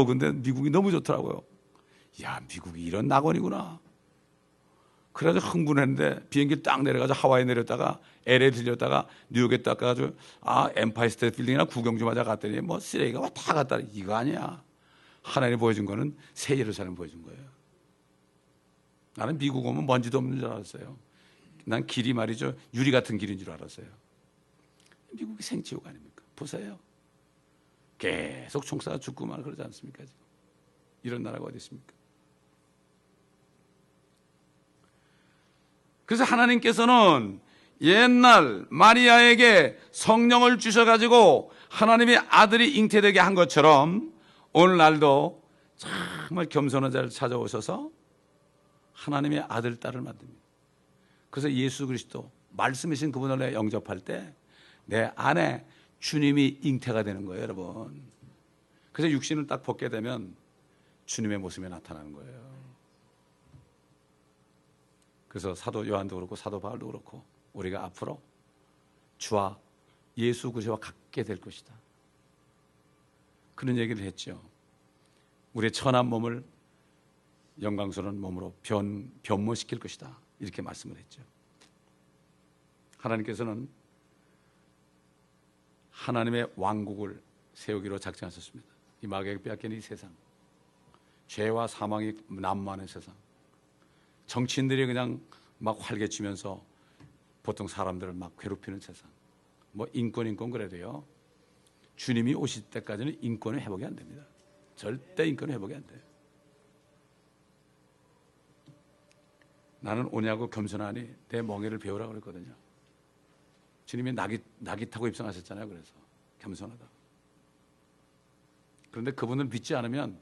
근데 미국이 너무 좋더라고요. 야, 미국이 이런 낙원이구나. 그래가지고 흥분했는데 비행기 딱 내려가지고 하와이 내렸다가 LA 들렸다가 뉴욕에 딱 가가지고 엠파이어 스테이트 빌딩이나 구경 좀 하자 갔더니 뭐 쓰레기가 다 갔다. 이거 아니야. 하나님이 보여준 거는 새 예루살렘 보여준 거예요. 나는 미국 오면 먼지도 없는 줄 알았어요. 난 길이 말이죠, 유리 같은 길인 줄 알았어요. 미국이 생지옥 아닙니까? 보세요. 계속 총 쏴 죽고만 그러지 않습니까? 지금. 이런 나라가 어디 있습니까? 그래서 하나님께서는 옛날 마리아에게 성령을 주셔가지고 하나님의 아들이 잉태되게 한 것처럼 오늘날도 정말 겸손한 자를 찾아오셔서 하나님의 아들, 딸을 만듭니다. 그래서 예수 그리스도 말씀이신 그분을 내가 영접할 때 내 안에 주님이 잉태가 되는 거예요, 여러분. 그래서 육신을 딱 벗게 되면 주님의 모습이 나타나는 거예요. 그래서 사도 요한도 그렇고 사도 바울도 그렇고 우리가 앞으로 주와 예수 그리스도와 같게 될 것이다, 그런 얘기를 했죠. 우리의 천한 몸을 영광스러운 몸으로 변모시킬 것이다, 이렇게 말씀을 했죠. 하나님께서는 하나님의 왕국을 세우기로 작정하셨습니다. 이 마귀에게 빼앗긴 이 세상, 죄와 사망이 난무하는 세상, 정치인들이 그냥 막 활개치면서 보통 사람들을 막 괴롭히는 세상, 뭐 인권 그래도요, 주님이 오실 때까지는 인권은 회복이 안 됩니다. 절대 인권은 회복이 안 돼요. 나는 오냐고 겸손하니 내 멍에를 배우라고 그랬거든요. 주님이 나귀 타고 입성하셨잖아요. 그래서 겸손하다. 그런데 그분을 믿지 않으면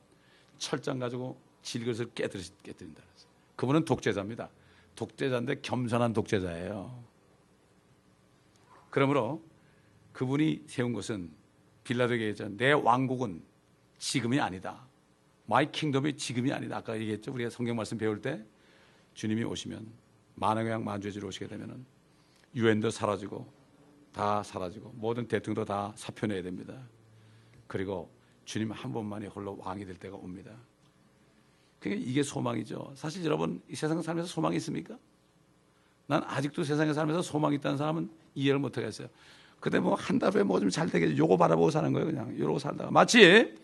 철장 가지고 질것을 깨뜨린다. 그분은 독재자입니다. 독재자인데 겸손한 독재자예요. 그러므로 그분이 세운 것은 빌라도에게 얘기했죠. 내 왕국은 지금이 아니다. My kingdom이 지금이 아니다. 아까 얘기했죠. 우리가 성경 말씀 배울 때 주님이 오시면 만왕의 만주의주로 오시게 되면은 유엔도 사라지고 다 사라지고 모든 대통령도 다 사표내야 됩니다. 그리고 주님 한 번만이 홀로 왕이 될 때가 옵니다. 그러니까 이게 소망이죠. 사실 여러분 이 세상 살면서 소망이 있습니까? 난 아직도 세상에 살면서 소망이 있다는 사람은 이해를 못 하겠어요. 근데 뭐 한 달 후에 뭐 좀 잘 되겠지. 요거 바라보고 사는 거예요. 그냥 이러고 살다가 마치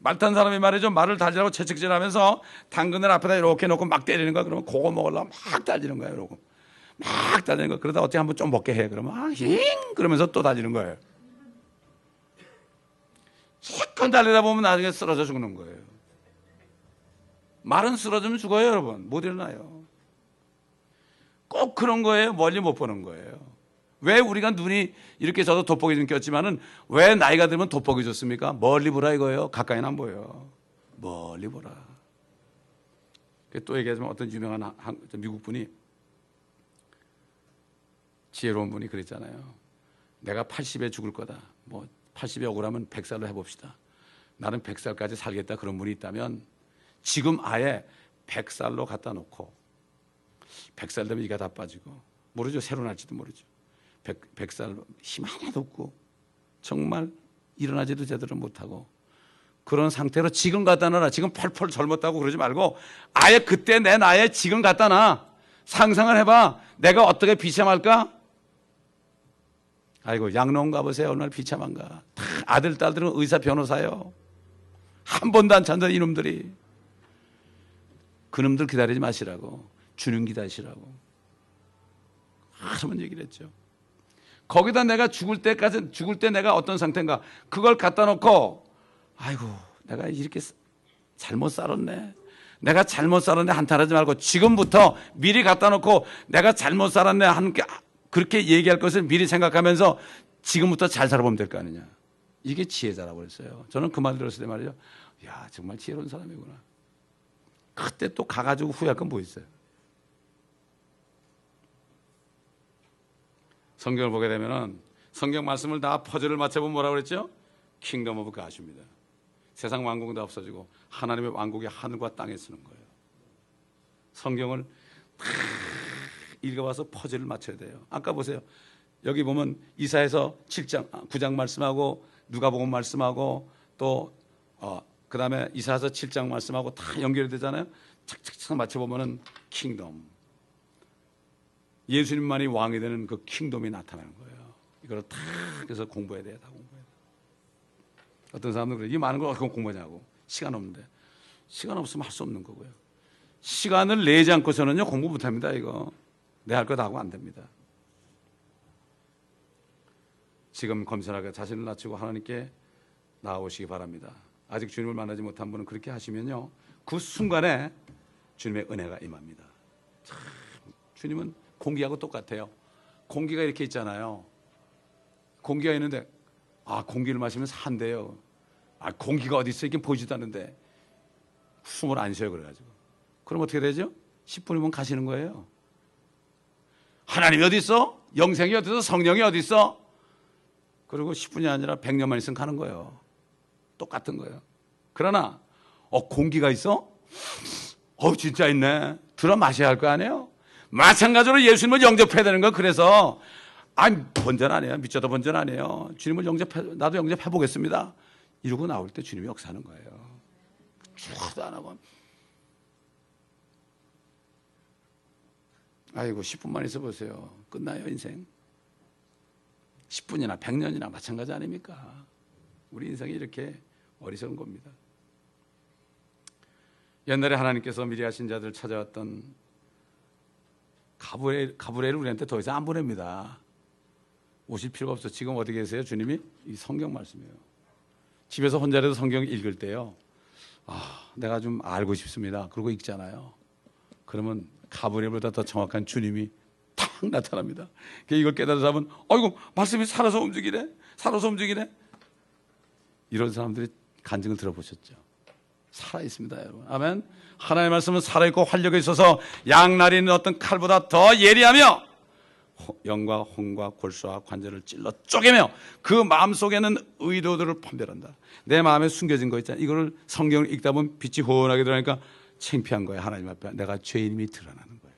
말 탄 사람이 말이죠. 말을 달지라고 채찍질하면서 당근을 앞에다 이렇게 놓고 막 때리는 거야. 그러면 그거 먹으려고 막 달지는 거야. 이러고 막 달리는 거야. 그러다 어떻게 한번 좀 먹게 해. 그러면 힝 그러면서 또 달리는 거예요. 실컷 달리다 보면 나중에 쓰러져 죽는 거예요. 말은 쓰러지면 죽어요, 여러분. 못 일어나요. 꼭 그런 거예요. 멀리 못 보는 거예요. 왜 우리가 눈이 이렇게 저도 돋보기 좀 꼈지만은 왜 나이가 들면 돋보기 좋습니까? 멀리 보라 이거예요. 가까이는 안 보여. 멀리 보라. 또 얘기하자면 어떤 유명한 미국 분이, 지혜로운 분이 그랬잖아요. 내가 80에 죽을 거다. 뭐 80에 억울하면 100살로 해봅시다. 나는 100살까지 살겠다. 그런 분이 있다면 지금 아예 100살로 갖다 놓고 100살 되면 이가 다 빠지고 모르죠. 새로 날지도 모르죠. 100살 힘 하나도 없고 정말 일어나지도 제대로 못하고 그런 상태로 지금 갖다 놔라. 지금 펄펄 젊었다고 그러지 말고 아예 그때 내 나이에 지금 갖다 놔. 상상을 해봐. 내가 어떻게 비참할까? 아이고 양농 가보세요. 얼마나 비참한가. 다 아들 딸들은 의사 변호사요. 한 번도 안 찾는 이놈들이. 그놈들 기다리지 마시라고. 주님 기다리시라고. 여러 번 얘기를 했죠. 거기다 내가 죽을 때 내가 어떤 상태인가 그걸 갖다 놓고 아이고 내가 이렇게 잘못 살았네. 내가 잘못 살았네 한탄하지 말고 지금부터 미리 갖다 놓고 내가 잘못 살았네 하는 게 그렇게 얘기할 것을 미리 생각하면서 지금부터 잘 살아보면 될 거 아니냐. 이게 지혜자라고 그랬어요. 저는 그 말 들었을 때 말이죠. 야 정말 지혜로운 사람이구나. 그때 또 가가지고 후회할 건 뭐 있어요. 성경을 보게 되면은 성경 말씀을 다 퍼즐을 맞춰보면 뭐라고 그랬죠? 킹덤 오브 갓입니다. 세상 왕국은 다 없어지고 하나님의 왕국이 하늘과 땅에 쓰는 거예요. 성경을 다 읽어봐서 퍼즐을 맞춰야 돼요. 아까 보세요. 여기 보면 이사에서 7장, 9장 말씀하고 누가복음 말씀하고 또 그 다음에 이사에서 7장 말씀하고 다 연결이 되잖아요. 착착착 맞춰보면은 킹덤. 예수님만이 왕이 되는 그 킹덤이 나타나는 거예요. 이걸 다 그래서 공부해야 돼요. 다 공부해야 돼요. 어떤 사람들은 그래요. 이 많은 걸 어떻게 공부하냐고. 시간 없는데. 시간 없으면 할 수 없는 거고요. 시간을 내지 않고서는요 공부 못합니다. 이거 내 할 거 다 하고 안 됩니다. 지금 검찰하게 자신을 낮추고 하나님께 나아오시기 바랍니다. 아직 주님을 만나지 못한 분은 그렇게 하시면요 그 순간에 주님의 은혜가 임합니다. 참, 주님은 공기하고 똑같아요. 공기가 이렇게 있잖아요. 공기가 있는데 공기를 마시면 산대요. 공기가 어디 있어? 이게 보이지도 않는데 숨을 안 쉬어요. 그래가지고 그럼 어떻게 되죠? 10분이면 가시는 거예요. 하나님이 어디 있어? 영생이 어디 있어? 성령이 어디 있어? 그리고 10분이 아니라 100년만 있으면 가는 거예요. 똑같은 거예요. 그러나 공기가 있어? 진짜 있네. 들어 마셔야 할 거 아니에요? 마찬가지로 예수님을 영접해야 되는 거. 그래서 번전 아니에요. 미쳐도 번전 아니에요. 주님을 나도 영접해 보겠습니다. 이러고 나올 때 주님이 역사하는 거예요. 죽어도 안 하고. 아이고 10분만 있어 보세요. 끝나요 인생. 10분이나 100년이나 마찬가지 아닙니까? 우리 인생이 이렇게 어리석은 겁니다. 옛날에 하나님께서 미리 하신 자들 찾아왔던 가브리엘을 우리한테 더 이상 안 보냅니다. 오실 필요가 없어. 지금 어디 계세요? 주님이? 이 성경 말씀이에요. 집에서 혼자라도 성경 읽을 때요. 내가 좀 알고 싶습니다. 그러고 읽잖아요. 그러면 가브리엘보다 더 정확한 주님이 탁 나타납니다. 이걸 깨달아서 하면 말씀이 살아서 움직이네. 살아서 움직이네. 이런 사람들의 간증을 들어보셨죠? 살아있습니다 여러분. 아멘. 하나님의 말씀은 살아있고 활력이 있어서 양날이는 어떤 칼보다 더 예리하며 영과 혼과 골수와 관절을 찔러 쪼개며 그 마음속에는 의도들을 판별한다. 내 마음에 숨겨진 거 있잖아요. 이거를 성경을 읽다 보면 빛이 훤하게 들어가니까 창피한 거예요. 하나님 앞에 내가 죄인임이 드러나는 거예요.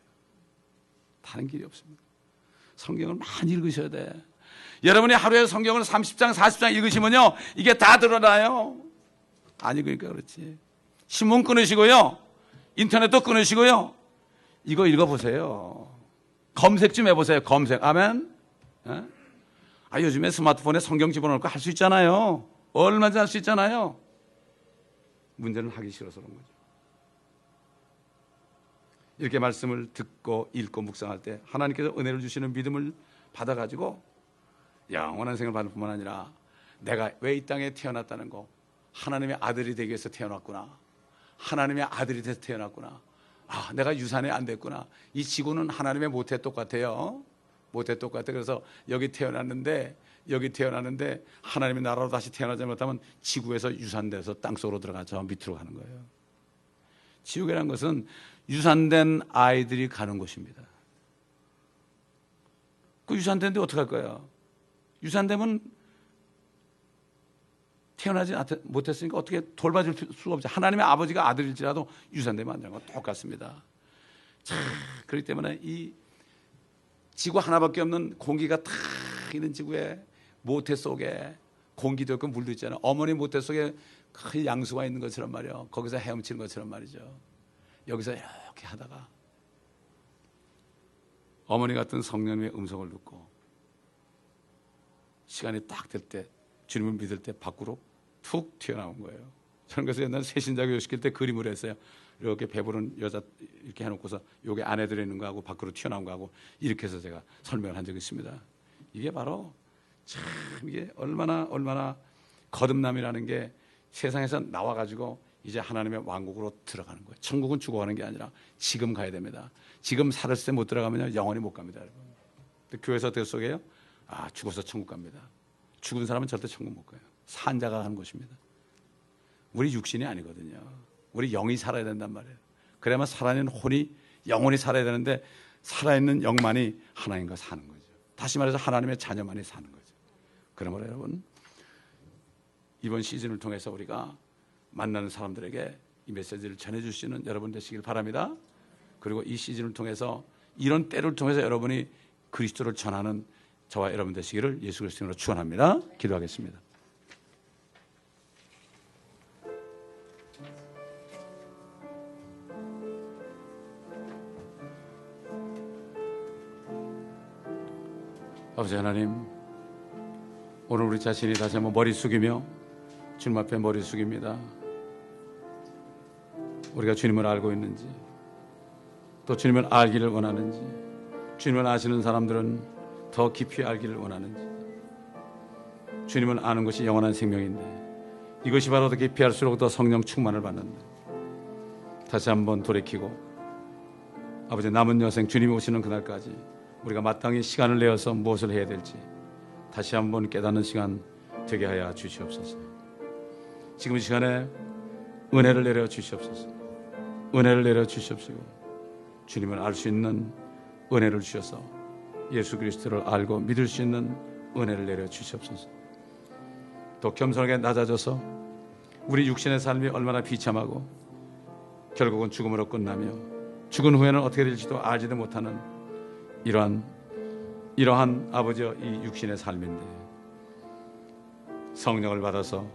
다른 길이 없습니다. 성경을 많이 읽으셔야 돼. 여러분이 하루에 성경을 30장 40장 읽으시면요 이게 다 드러나요. 아니 그러니까 그렇지. 신문 끊으시고요 인터넷도 끊으시고요 이거 읽어보세요. 검색 좀 해보세요. 검색. 아멘. 요즘에 스마트폰에 성경 집어넣을 거 할 수 있잖아요. 얼마든지 할 수 있잖아요. 문제는 하기 싫어서 그런 거죠. 이렇게 말씀을 듣고 읽고 묵상할 때 하나님께서 은혜를 주시는 믿음을 받아가지고 영원한 생을 받을 뿐만 아니라 내가 왜 이 땅에 태어났다는 거, 하나님의 아들이 되기 위해서 태어났구나, 하나님의 아들이 돼서 태어났구나, 내가 유산이 안 됐구나. 이 지구는 하나님의 모태 똑같아요. 모태 똑같아. 그래서 여기 태어났는데 하나님의 나라로 다시 태어나지 못하면 지구에서 유산돼서 땅속으로 들어가서 밑으로 가는 거예요. 지옥이라는 것은 유산된 아이들이 가는 곳입니다. 그 유산된데 어떡할 거야? 유산되면 태어나지 못했으니까 어떻게 돌봐줄 수가 없죠. 하나님의 아버지가 아들일지라도 유산되면 안 되는 건 똑같습니다. 그렇기 때문에 이 지구 하나밖에 없는 공기가 탁 있는 지구에 모태 속에 공기도 있고 물도 있잖아요. 어머니 모태 속에 큰 양수가 있는 것처럼 말이에요. 거기서 헤엄치는 것처럼 말이죠. 여기서 이렇게 하다가 어머니 같은 성령님의 음성을 듣고 시간이 딱 될 때 주님을 믿을 때 밖으로 툭 튀어나온 거예요. 저는 그래서 옛날에 새신자교육 시킬 때 그림을 했어요. 이렇게 배부른 여자 이렇게 해놓고서 여기 안에 들어있는 거하고 밖으로 튀어나온 거하고 이렇게 해서 제가 설명을 한 적이 있습니다. 이게 바로 참 이게 얼마나 거듭남이라는 게 세상에서 나와가지고 이제 하나님의 왕국으로 들어가는 거예요. 천국은 죽어가는 게 아니라 지금 가야 됩니다. 지금 살을 때 못 들어가면 영원히 못 갑니다, 여러분. 교회에서 어떻게 속여요? 죽어서 천국 갑니다. 죽은 사람은 절대 천국 못 가요. 산 자가 가는 곳입니다. 우리 육신이 아니거든요. 우리 영이 살아야 된단 말이에요. 그래야만 살아있는 혼이 영원히 살아야 되는데 살아있는 영만이 하나님과 사는 거죠. 다시 말해서 하나님의 자녀만이 사는 거죠. 그러므로 여러분, 이번 시즌을 통해서 우리가 만나는 사람들에게 이 메시지를 전해줄 수 있는 여러분 되시길 바랍니다. 그리고 이 시즌을 통해서 이런 때를 통해서 여러분이 그리스도를 전하는 저와 여러분 되시기를 예수 그리스도로 축원합니다. 기도하겠습니다. 아버지 하나님, 오늘 우리 자신이 다시 한번 머리 숙이며 주님 앞에 머리 숙입니다. 우리가 주님을 알고 있는지, 또 주님을 알기를 원하는지, 주님을 아시는 사람들은 더 깊이 알기를 원하는지, 주님을 아는 것이 영원한 생명인데 이것이 바로 더 깊이 할수록 더 성령 충만을 받는다. 다시 한번 돌이키고 아버지, 남은 여생 주님이 오시는 그날까지 우리가 마땅히 시간을 내어서 무엇을 해야 될지 다시 한번 깨닫는 시간 되게 하여 주시옵소서. 지금 이 시간에 은혜를 내려 주시옵소서. 은혜를 내려 주시옵시고 주님을 알 수 있는 은혜를 주셔서 예수 그리스도를 알고 믿을 수 있는 은혜를 내려 주시옵소서. 또 겸손하게 낮아져서 우리 육신의 삶이 얼마나 비참하고 결국은 죽음으로 끝나며 죽은 후에는 어떻게 될지도 알지도 못하는 이러한 아버지의 이 육신의 삶인데 성령을 받아서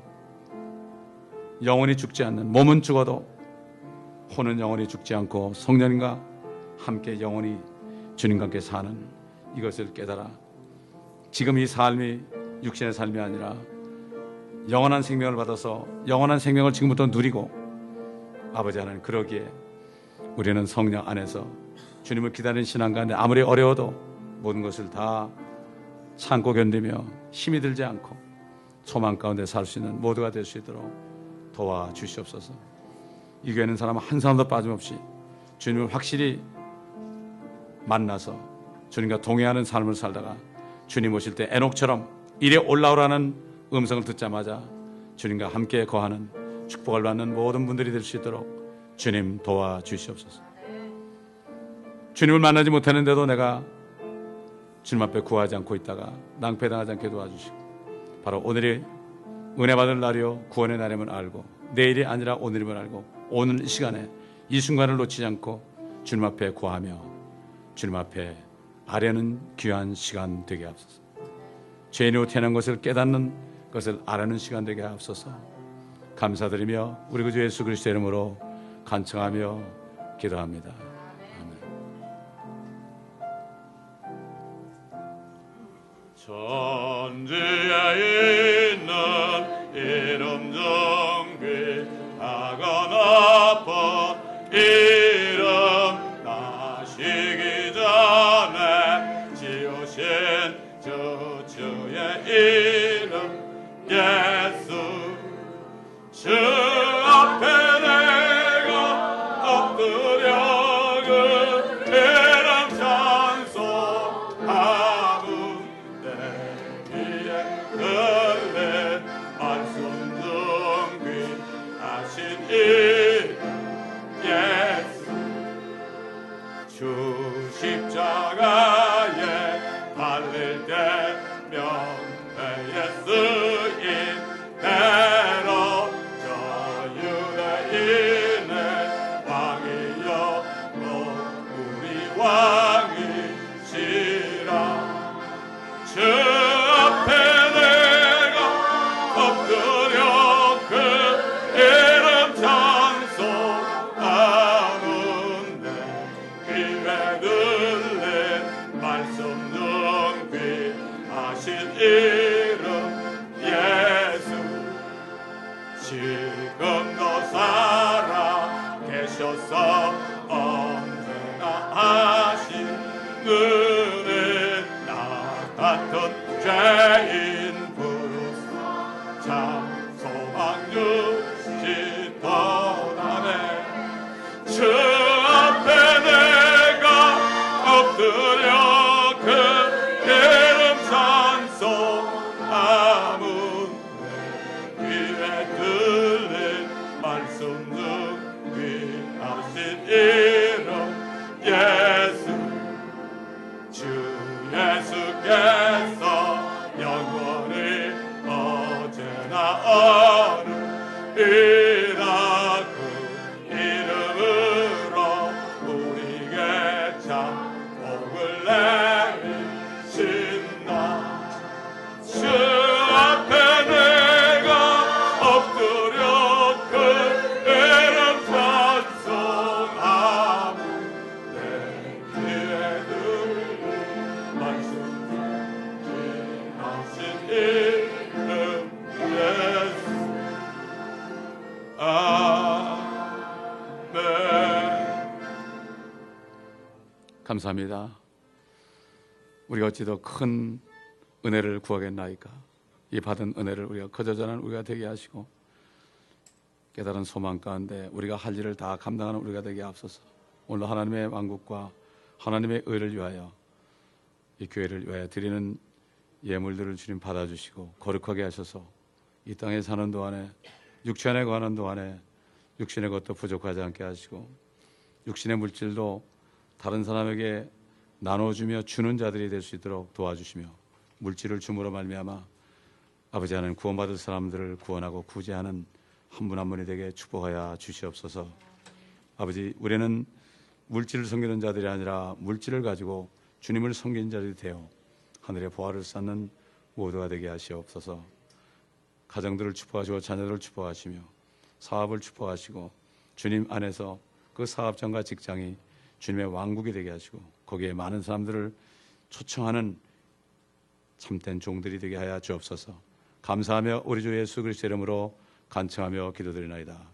영원히 죽지 않는, 몸은 죽어도 혼은 영원히 죽지 않고 성령님과 함께 영원히 주님과 함께 사는 이것을 깨달아 지금 이 삶이 육신의 삶이 아니라 영원한 생명을 받아서 영원한 생명을 지금부터 누리고 아버지 하나님, 그러기에 우리는 성령 안에서 주님을 기다리는 신앙 가운데 아무리 어려워도 모든 것을 다 참고 견디며 힘이 들지 않고 소망 가운데 살 수 있는 모두가 될 수 있도록 도와주시옵소서. 이 교회는 사람 한 사람도 빠짐없이 주님을 확실히 만나서 주님과 동행하는 삶을 살다가 주님 오실 때 에녹처럼 이래 올라오라는 음성을 듣자마자 주님과 함께 거하는 축복을 받는 모든 분들이 될 수 있도록 주님 도와주시옵소서. 주님을 만나지 못했는데도 내가 주님 앞에 구하지 않고 있다가 낭패당하지 않게 도와주시고, 바로 오늘이 은혜 받을 날이요 구원의 날임을 알고 내일이 아니라 오늘임을 알고 오늘 이 시간에 이 순간을 놓치지 않고 주님 앞에 구하며 주님 앞에 아뢰는 귀한 시간 되게 하옵소서. 죄인으로 태어난 것을 깨닫는 것을 아뢰는 시간 되게 하옵소서. 감사드리며 우리 구주 예수 그리스도 이름으로 간청하며 기도합니다. 천지에 있는 이름 정귀 하고 높은 이름 나시기 전에 지으신 주 주의 이름 예수, 주 앞에 내가 엎드려 그 이름 찬송하고 내 귀에 들린 말씀 중 귀하신 이름 예수, 주 십자가에 달릴 때 명패에 쓰인 대로 저 유대인의 왕이여 또 우리 왕이시라. 주 앞에 내가 엎드려 그 이름 찬송하는데 귀에 들린 말씀 중 귀하신 이름 예수, 지금도 살아 계셔서 언제나 하신 은혜 나타내시네. 같은 죄인 부르사 참 소망 주시 떠나네 주 앞에 내가 엎드려 그 이름 찬송하면 내 귀에 들린 말씀 중 귀하신 이름 예수 주 예수께서 영원히 어제나 어느이라 그 이름으로 우리에게 참 복을 내리신다 주 앞에 내가 엎드려 그 이름 찬송하며 내 귀에 들린 말씀 귀하신 이름 예수 아멘. 감사합니다. 우리가 어찌 더 큰 은혜를 구하겠나이까. 이 받은 은혜를 우리가 거저 전하는 우리가 되게 하시고 깨달은 소망 가운데 우리가 할 일을 다 감당하는 우리가 되게 앞서서 오늘 하나님의 왕국과 하나님의 의를 위하여 이 교회를 위하여 드리는 예물들을 주님 받아주시고 거룩하게 하셔서 이 땅에 사는 동안에 육신에 거하는 동안에 육신의 것도 부족하지 않게 하시고 육신의 물질도 다른 사람에게 나눠주며 주는 자들이 될 수 있도록 도와주시며 물질을 줌으로 말미암아 아버지 하나님 구원받을 사람들을 구원하고 구제하는 한 분 한 분이 되게 축복하여 주시옵소서. 아버지 우리는 물질을 섬기는 자들이 아니라 물질을 가지고 주님을 섬기는 자들이 되어 하늘의 보화를 쌓는 모두가 되게 하시옵소서. 가정들을 축복하시고 자녀들을 축복하시며 사업을 축복하시고 주님 안에서 그 사업장과 직장이 주님의 왕국이 되게 하시고 거기에 많은 사람들을 초청하는 참된 종들이 되게 하여 주옵소서. 감사하며 우리 주 예수 그리스도의 이름으로 간청하며 기도드리나이다.